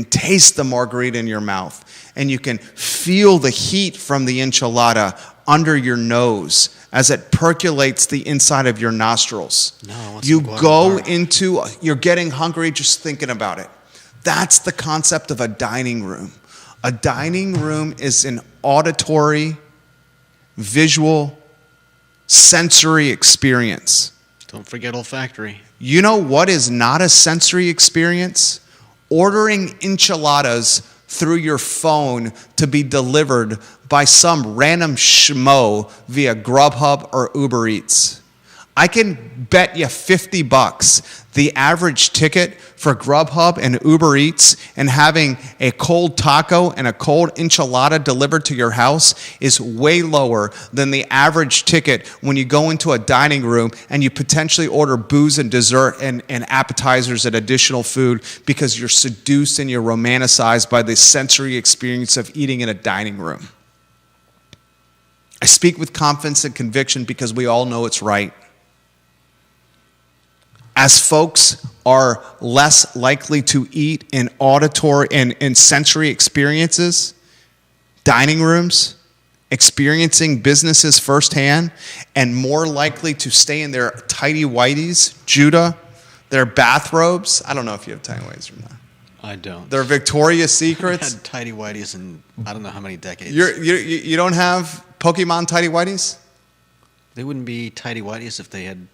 taste the margarita in your mouth, and you can feel the heat from the enchilada under your nose as it percolates the inside of your nostrils. You go into, you're getting hungry just thinking about it. That's the concept of a dining room. A dining room is an auditory, visual, sensory experience. Don't forget olfactory. You know what is not a sensory experience? Ordering enchiladas through your phone to be delivered by some random schmo via Grubhub or Uber Eats. I can bet you $50 the average ticket for Grubhub and Uber Eats and having a cold taco and a cold enchilada delivered to your house is way lower than the average ticket when you go into a dining room and you potentially order booze and dessert and appetizers and additional food because you're seduced and you're romanticized by the sensory experience of eating in a dining room. I speak with confidence and conviction because we all know it's right. As folks are less likely to eat in auditory and sensory experiences, dining rooms, experiencing businesses firsthand, and more likely to stay in their tighty-whities, Judah, their bathrobes. I don't know if you have tighty-whities or not. I don't. Their Victoria's Secrets. I've had tighty-whities in I don't know how many decades. You don't have Pokemon tighty-whities? They wouldn't be tighty-whities if they had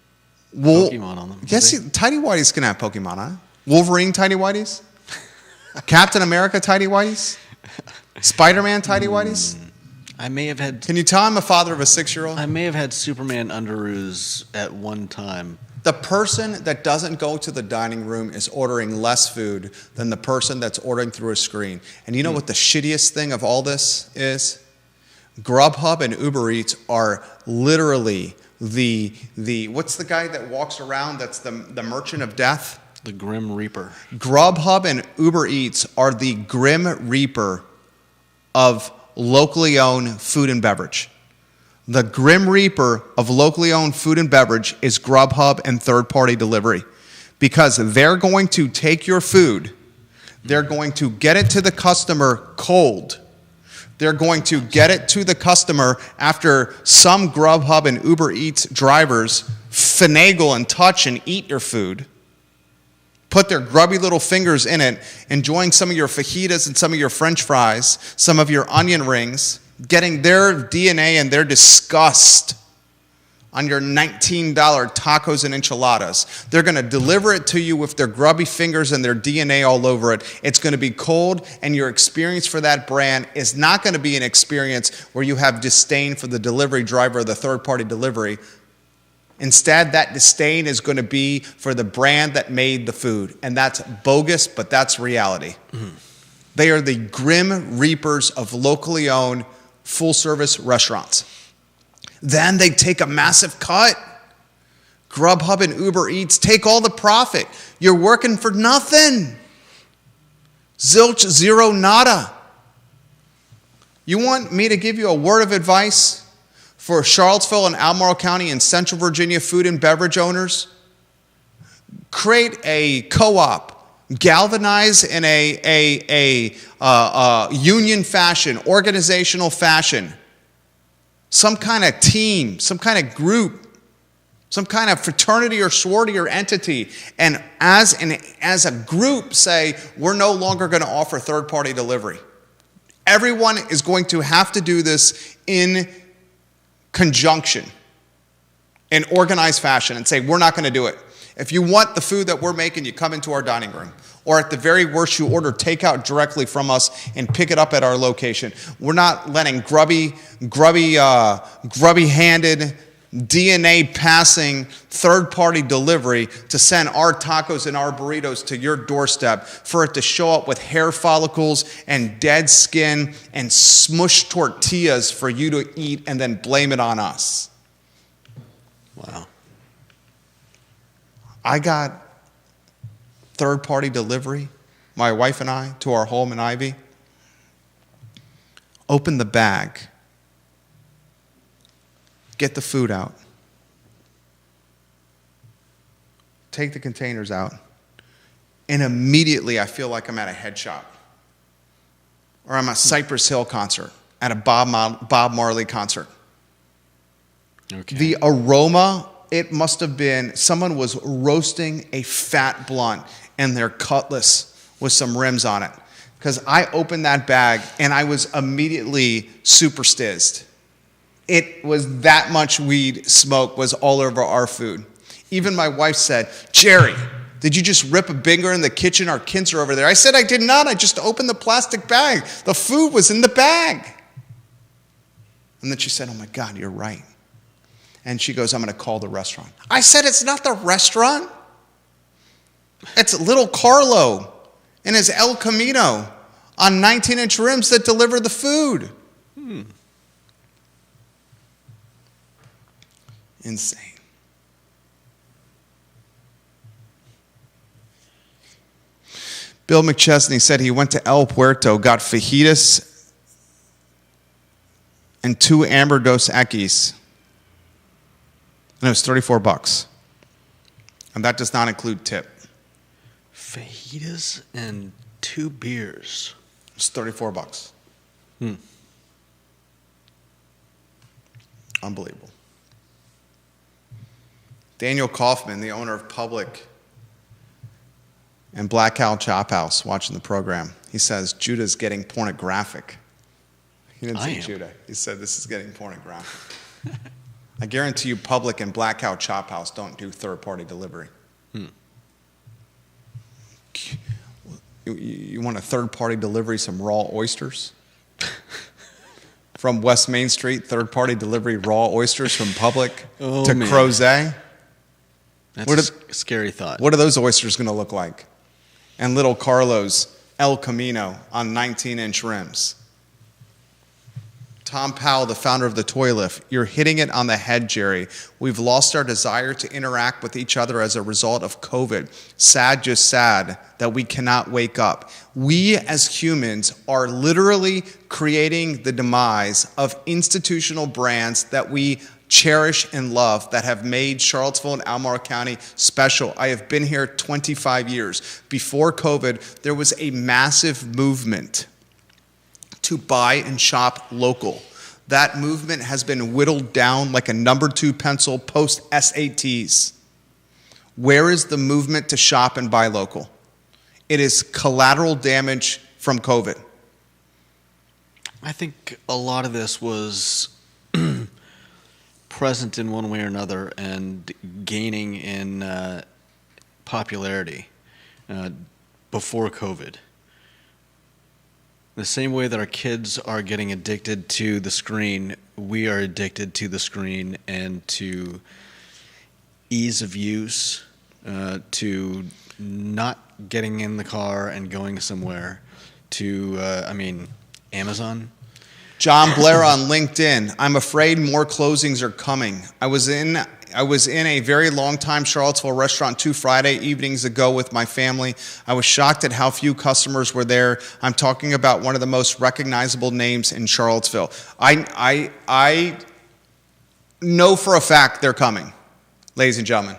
Pokemon on them. Yes, tighty-whities can have Pokemon on it. Wolverine tighty-whities? Captain America tighty-whities? Spider-Man tighty-whities? I may have had... Can you tell I'm a father of a 6-year-old? I may have had Superman underoos at one time. The person that doesn't go to the dining room is ordering less food than the person that's ordering through a screen. And you know what the shittiest thing of all this is? Grubhub and Uber Eats are literally the what's the guy that walks around that's the merchant of death? The Grim Reaper. Grubhub and Uber Eats are the Grim Reaper of locally owned food and beverage. The Grim Reaper of locally owned food and beverage is Grubhub and third-party delivery, because they're going to take your food, they're going to get it to the customer cold. They're going to get it to the customer after some Grubhub and Uber Eats drivers finagle and touch and eat your food, put their grubby little fingers in it, enjoying some of your fajitas and some of your French fries, some of your onion rings, getting their DNA and their disgust on your $19 tacos and enchiladas. They're going to deliver it to you with their grubby fingers and their DNA all over it. It's going to be cold, and your experience for that brand is not going to be an experience where you have disdain for the delivery driver or the third-party delivery. Instead, that disdain is going to be for the brand that made the food. And that's bogus, but that's reality. Mm-hmm. They are the grim reapers of locally owned full-service restaurants. Then they take a massive cut. Grubhub and Uber Eats take all the profit. You're working for nothing. Zilch, zero, nada. You want me to give you a word of advice for Charlottesville and Albemarle County and Central Virginia food and beverage owners? Create a co-op. Galvanize in a union fashion, organizational fashion. Some kind of team, some kind of group, some kind of fraternity or sorority or entity. And as a group say, we're no longer going to offer third-party delivery. Everyone is going to have to do this in conjunction, in organized fashion, and say, we're not going to do it. If you want the food that we're making, you come into our dining room. Or at the very worst, you order takeout directly from us and pick it up at our location. We're not letting grubby-handed, DNA-passing third-party delivery to send our tacos and our burritos to your doorstep for it to show up with hair follicles and dead skin and smushed tortillas for you to eat and then blame it on us. Wow. I got third-party delivery, my wife and I, to our home in Ivy. Open the bag. Get the food out. Take the containers out. And immediately I feel like I'm at a head shop. Or I'm at Cypress Hill concert, at a Bob Marley concert. Okay. The aroma, it must have been someone was roasting a fat blunt and their cutlass with some rims on it. Because I opened that bag and I was immediately super stizzed. It was that much weed smoke was all over our food. Even my wife said, Jerry, did you just rip a binger in the kitchen? Our kids are over there. I said, I did not. I just opened the plastic bag. The food was in the bag. And then she said, oh my God, you're right. And she goes, I'm going to call the restaurant. I said, it's not the restaurant. It's little Carlo and his El Camino on 19-inch rims that deliver the food. Insane. Bill McChesney said he went to El Puerto, got fajitas and 2 Amber Dos Equis. And it was $34. And that does not include tip. Fajitas and 2 beers. It's $34. Unbelievable. Daniel Kaufman, the owner of Public and Black Cow Chop House, watching the program, he says, Judah's getting pornographic. He didn't say Judah. He said, this is getting pornographic. I guarantee you Public and Black Cow Chop House don't do third-party delivery. You want a third-party delivery, some raw oysters? From West Main Street, third-party delivery raw oysters from Public to man. Crozet? That's a scary thought. What are those oysters going to look like? And little Carlos El Camino on 19-inch rims. Tom Powell, the founder of the Toy Lift, you're hitting it on the head, Jerry. We've lost our desire to interact with each other as a result of COVID. Sad, just sad that we cannot wake up. We as humans are literally creating the demise of institutional brands that we cherish and love that have made Charlottesville and Albemarle County special. I have been here 25 years. Before COVID, there was a massive movement to buy and shop local. That movement has been whittled down like a number 2 pencil post SATs. Where is the movement to shop and buy local? It is collateral damage from COVID. I think a lot of this was present in one way or another and gaining in popularity before COVID. The same way that our kids are getting addicted to the screen, we are addicted to the screen and to ease of use, to not getting in the car and going somewhere, to, Amazon. John Blair on LinkedIn. I'm afraid more closings are coming. I was in a very long time Charlottesville restaurant 2 Friday evenings ago with my family. I was shocked at how few customers were there. I'm talking about one of the most recognizable names in Charlottesville. I know for a fact they're coming, ladies and gentlemen.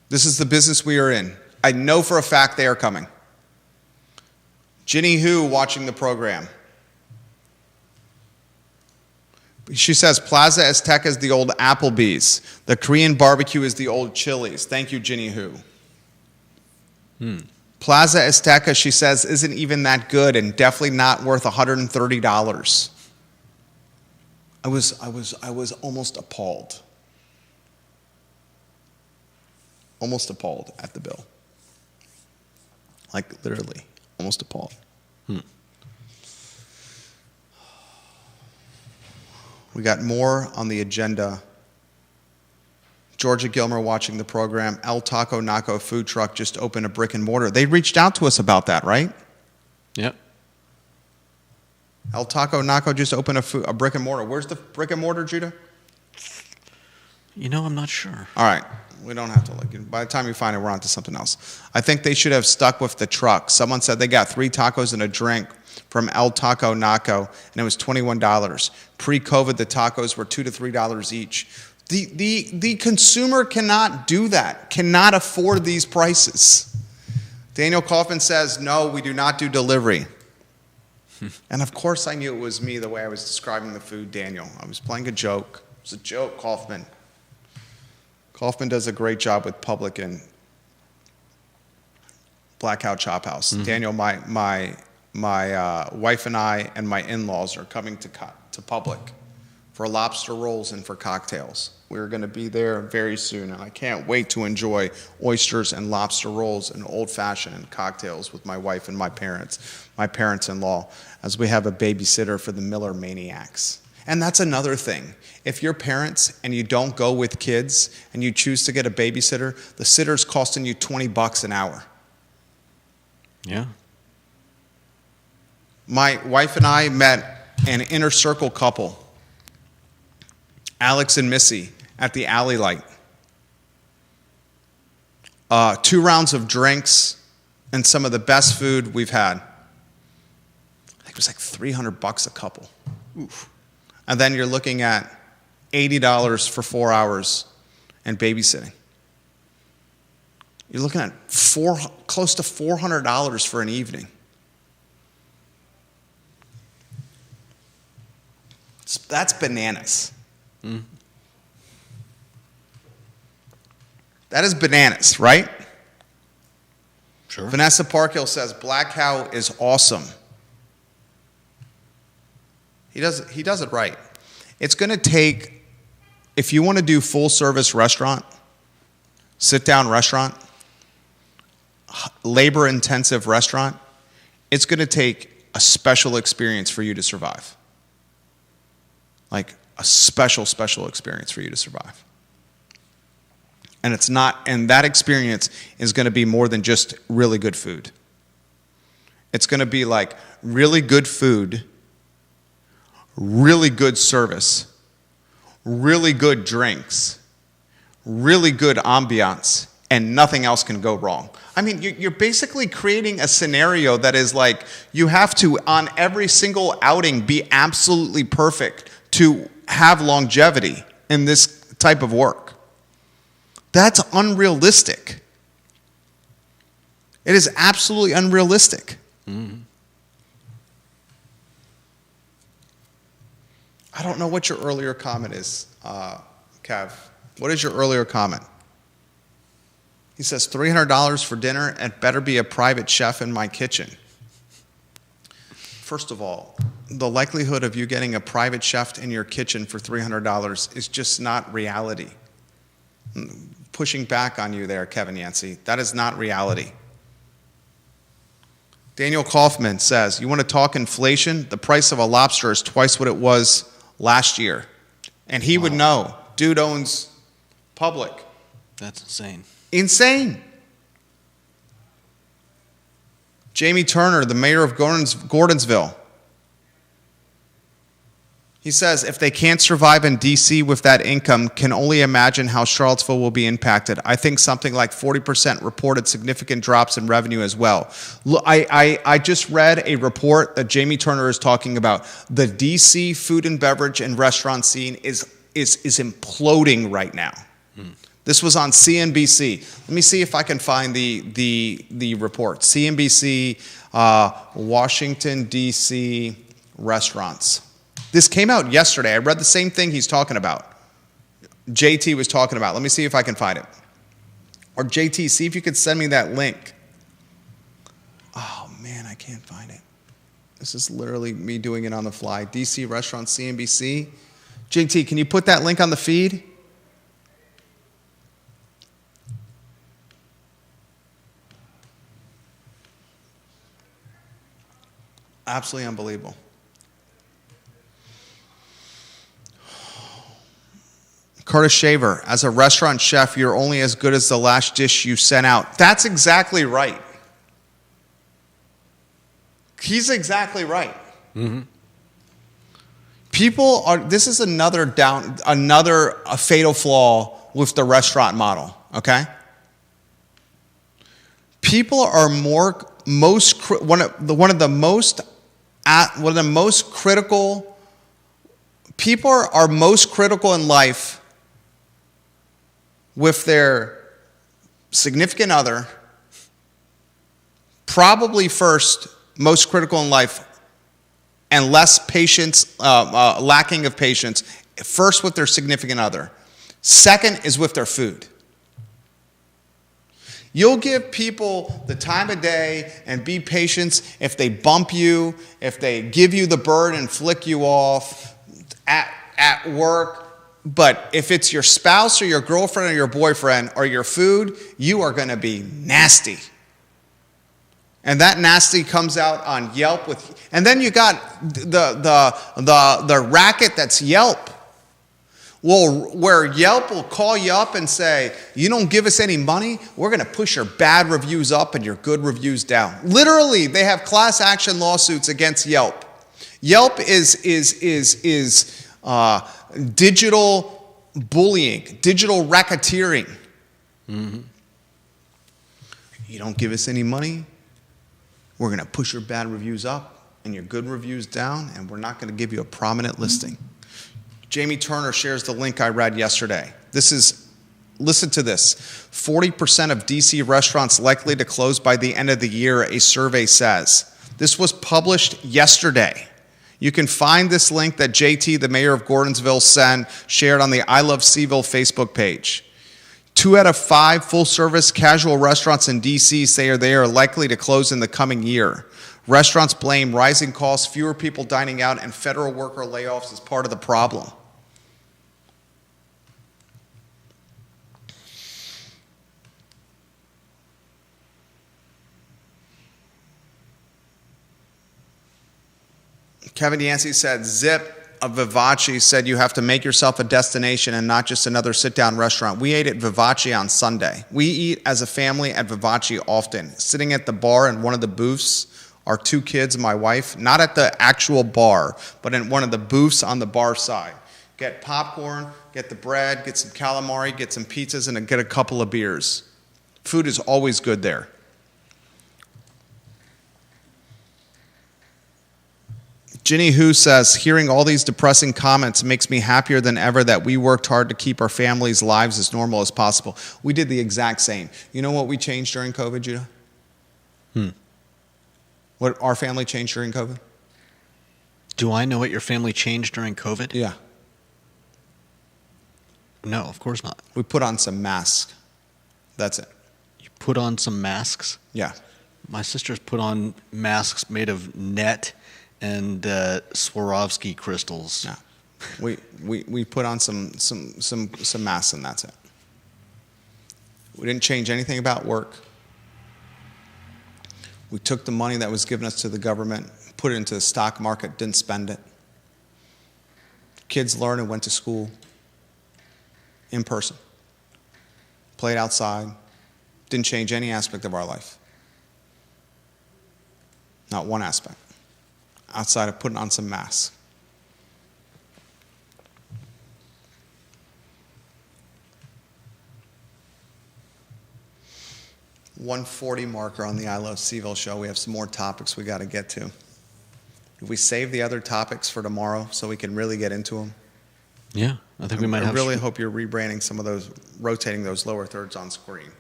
This is the business we are in. I know for a fact they are coming. Ginny Hu watching the program. She says, Plaza Azteca is the old Applebee's. The Korean barbecue is the old Chili's. Thank you, Ginny Hu. Plaza Azteca, she says, isn't even that good and definitely not worth $130. I was almost appalled. Almost appalled at the bill. Like, literally, almost appalled. We got more on the agenda. Georgia Gilmer watching the program. El Taco Naco food truck just opened a brick and mortar. They reached out to us about that, right? Yep. El Taco Naco just opened a brick and mortar. Where's the brick and mortar, Judah? I'm not sure. All right. We don't have to look. By the time you find it, we're on to something else. I think they should have stuck with the truck. Someone said they got 3 tacos and a drink from El Taco Naco, and it was $21. Pre-COVID, the tacos were $2 to $3 each. The consumer cannot do that, cannot afford these prices. Daniel Kaufman says, no, we do not do delivery. And of course I knew it was me the way I was describing the food, Daniel. I was playing a joke. It was a joke, Kaufman. Kaufman does a great job with Public and Black Cow Chop House. Daniel, my wife and I and my in-laws are coming to Public for lobster rolls and for cocktails. We're going to be there very soon, and I can't wait to enjoy oysters and lobster rolls and old-fashioned and cocktails with my wife and my parents-in-law, as we have a babysitter for the Miller Maniacs. And that's another thing. If you're parents and you don't go with kids and you choose to get a babysitter, the sitter's costing you $20 an hour. Yeah. My wife and I met an inner circle couple, Alex and Missy, at the Alley Light. 2 rounds of drinks and some of the best food we've had. I think it was like $300 a couple. Oof. And then you're looking at $80 for 4 hours and babysitting. You're looking at close to $400 for an evening. That's bananas. That is bananas, right? Sure. Vanessa Parkhill says Black Cow is awesome. He does it right. It's going to take, if you want to do full service restaurant, sit down restaurant, labor intensive restaurant, it's going to take a special experience for you to survive. Like a special experience for you to survive. And that experience is going to be more than just really good food. It's going to be like really good food, really good service, really good drinks, really good ambiance, and nothing else can go wrong. I mean, you're basically creating a scenario that is like you have to, on every single outing, be absolutely perfect to have longevity in this type of work. That's unrealistic. It is absolutely unrealistic. I don't know what your earlier comment is, Kev. What is your earlier comment? He says $300 for dinner and better be a private chef in my kitchen. first of all, the likelihood of you getting a private chef in your kitchen for $300 is just not reality. Pushing back on you there, Kevin Yancey. That is not reality. Daniel Kaufman says, you want to talk inflation? The price of a lobster is twice what it was last year. And he would know. Dude owns Public. That's insane. Insane. Jamie Turner, the mayor of Gordonsville. He says, if they can't survive in D.C. with that income, can only imagine how Charlottesville will be impacted. I think something like 40% reported significant drops in revenue as well. Look, I just read a report that Jamie Turner is talking about. The D.C. food and beverage and restaurant scene is imploding right now. This was on CNBC. Let me see if I can find the report. CNBC, Washington, D.C. restaurants. This came out yesterday. I read the same thing he's talking about. JT was talking about. Let me see if I can find it. Or JT, see if you could send me that link. Oh, man, I can't find it. This is literally me doing it on the fly. DC Restaurant, CNBC. JT, can you put that link on the feed? Absolutely unbelievable. Curtis Shaver, as a restaurant chef, you're only as good as the last dish you sent out. That's exactly right. He's exactly right. Mm-hmm. People are, this is another fatal flaw with the restaurant model, okay? People are one of the most critical, people are most critical in life with their significant other, probably first, most critical in life, and less patience, lacking of patience, first with their significant other. Second is with their food. You'll give people the time of day and be patient if they bump you, if they give you the bird and flick you off at work. But if it's your spouse or your girlfriend or your boyfriend or your food, you are going to be nasty. And that nasty comes out on Yelp and then you got the racket that's Yelp. Well, where Yelp will call you up and say, you don't give us any money, we're going to push your bad reviews up and your good reviews down. Literally, they have class action lawsuits against Yelp. Yelp is digital bullying, digital racketeering. Mm-hmm. You don't give us any money, we're going to push your bad reviews up and your good reviews down, and we're not going to give you a prominent listing. Jamie Turner shares the link I read yesterday. Listen to this. 40% of DC restaurants likely to close by the end of the year, a survey says. This was published yesterday. You can find this link that JT, the mayor of Gordonsville, shared on the I Love CVille Facebook page. 2 out of 5 full-service casual restaurants in DC say they are likely to close in the coming year. Restaurants blame rising costs, fewer people dining out, and federal worker layoffs as part of the problem. Kevin Yancey said, Zip of Vivace said you have to make yourself a destination and not just another sit-down restaurant. We ate at Vivace on Sunday. We eat as a family at Vivace often. Sitting at the bar in one of the booths, our 2 kids and my wife, not at the actual bar, but in one of the booths on the bar side. Get popcorn, get the bread, get some calamari, get some pizzas, and get a couple of beers. Food is always good there. Ginny Hu says, hearing all these depressing comments makes me happier than ever that we worked hard to keep our families' lives as normal as possible. We did the exact same. You know what we changed during COVID, Judah? What our family changed during COVID? Do I know what your family changed during COVID? Yeah. No, of course not. We put on some masks. That's it. You put on some masks? Yeah. My sisters put on masks made of net and Swarovski crystals. No. We put on some masks, and that's it. We didn't change anything about work. We took the money that was given us to the government, put it into the stock market, didn't spend it. Kids learned and went to school in person. Played outside. Didn't change any aspect of our life. Not one aspect. Outside of putting on some masks. .140 marker on the I Love CVille show. We have some more topics we got to get to. If we save the other topics for tomorrow so we can really get into them. Yeah, I think we might have. I really hope you're rebranding some of those, rotating those lower thirds on screen.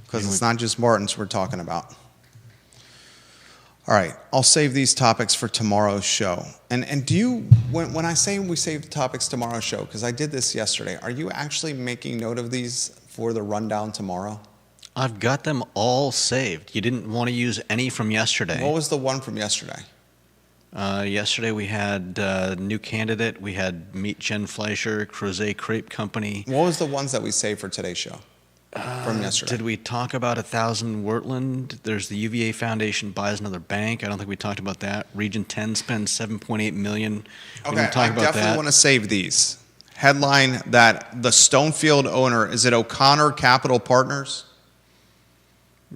Because it's not just Martins we're talking about. All right, I'll save these topics for tomorrow's show. And do you, when I say we save the topics tomorrow's show, because I did this yesterday, are you actually making note of these for the rundown tomorrow? I've got them all saved. You didn't want to use any from yesterday. What was the one from yesterday? Yesterday we had new candidate. We had Meet Jen Fleischer, Crozet Crepe Company. What was the ones that we saved for today's show from yesterday? Did we talk about 1,000 Wurtland? There's the UVA Foundation buys another bank. I don't think we talked about that. Region 10 spends $7.8 million. Okay, I definitely want to save these. Headline that the Stonefield owner, is it O'Connor Capital Partners?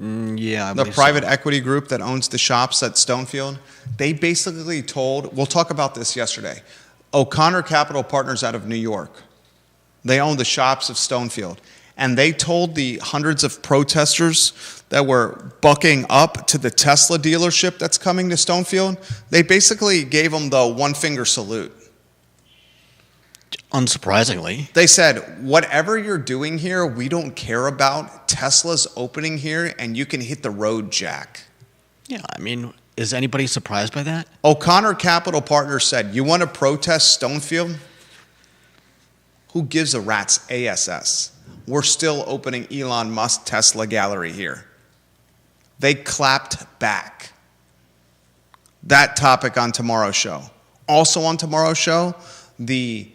Yeah, I the believe private so. Equity group that owns the shops at Stonefield, they basically told, we'll talk about this yesterday, O'Connor Capital Partners out of New York, they own the shops of Stonefield, and they told the hundreds of protesters that were bucking up to the Tesla dealership that's coming to Stonefield, they basically gave them the one-finger salute. Unsurprisingly. They said, whatever you're doing here, we don't care about. Tesla's opening here, and you can hit the road, Jack. Yeah, I mean, is anybody surprised by that? O'Connor Capital Partners said, you want to protest Stonefield? Who gives a rat's ASS? We're still opening Elon Musk Tesla gallery here. They clapped back. That topic on tomorrow's show. Also on tomorrow's show, the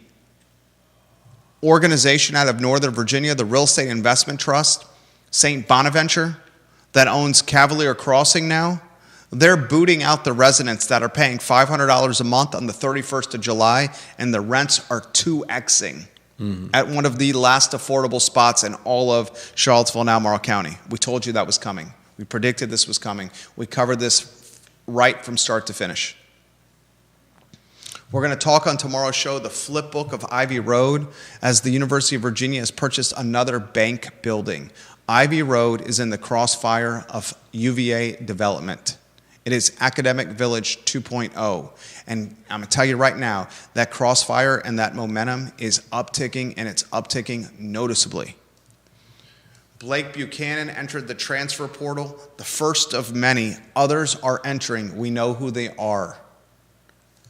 organization out of Northern Virginia, the Real Estate Investment Trust, St. Bonaventure, that owns Cavalier Crossing now, they're booting out the residents that are paying $500 a month on the 31st of July, and the rents are 2Xing at one of the last affordable spots in all of Charlottesville and Albemarle County. We told you that was coming. We predicted this was coming. We covered this right from start to finish. We're going to talk on tomorrow's show the flip book of Ivy Road as the University of Virginia has purchased another bank building. Ivy Road is in the crossfire of UVA development. It is Academic Village 2.0. And I'm going to tell you right now, that crossfire and that momentum is upticking, and it's upticking noticeably. Blake Buchanan entered the transfer portal, the first of many. Others are entering. We know who they are.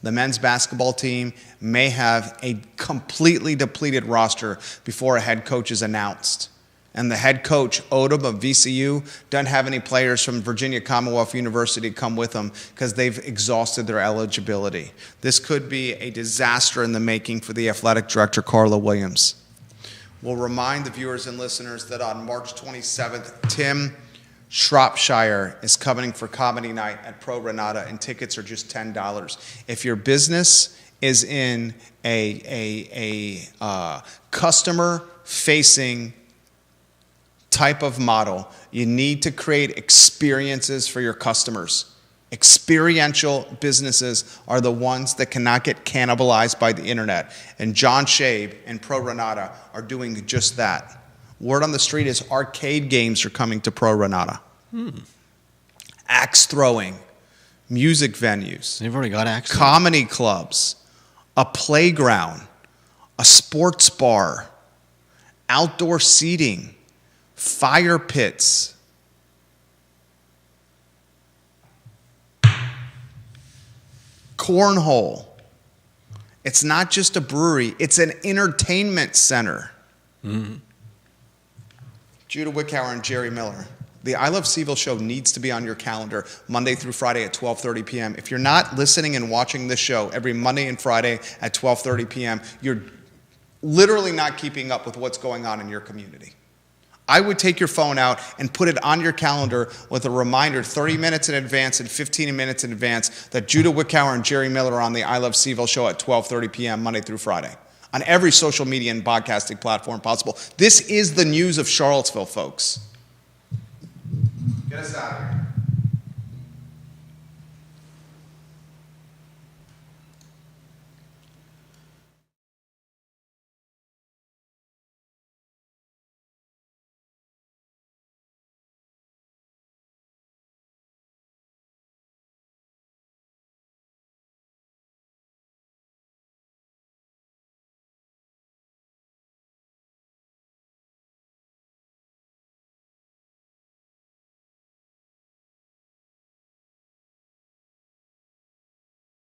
The men's basketball team may have a completely depleted roster before a head coach is announced. And the head coach, Odom of VCU, doesn't have any players from Virginia Commonwealth University come with them because they've exhausted their eligibility. This could be a disaster in the making for the athletic director, Carla Williams. We'll remind the viewers and listeners that on March 27th, Tim Shropshire is coming for Comedy Night at Pro Renata, and tickets are just $10. If your business is in a customer-facing type of model, you need to create experiences for your customers. Experiential businesses are the ones that cannot get cannibalized by the internet. And John Shabe and Pro Renata are doing just that. Word on the street is arcade games are coming to Pro Renata. Axe throwing, music venues. They've already got axe. Comedy clubs, a playground, a sports bar, outdoor seating, fire pits. Cornhole. It's not just a brewery, it's an entertainment center. Judah Wickhauer and Jerry Miller. The I Love CVille show needs to be on your calendar Monday through Friday at 12:30 p.m. If you're not listening and watching this show every Monday and Friday at 12:30 p.m., you're literally not keeping up with what's going on in your community. I would take your phone out and put it on your calendar with a reminder 30 minutes in advance and 15 minutes in advance that Judah Wickower and Jerry Miller are on the I Love CVille show at 12:30 p.m. Monday through Friday on every social media and podcasting platform possible. This is the news of Charlottesville, folks. Get us out of here.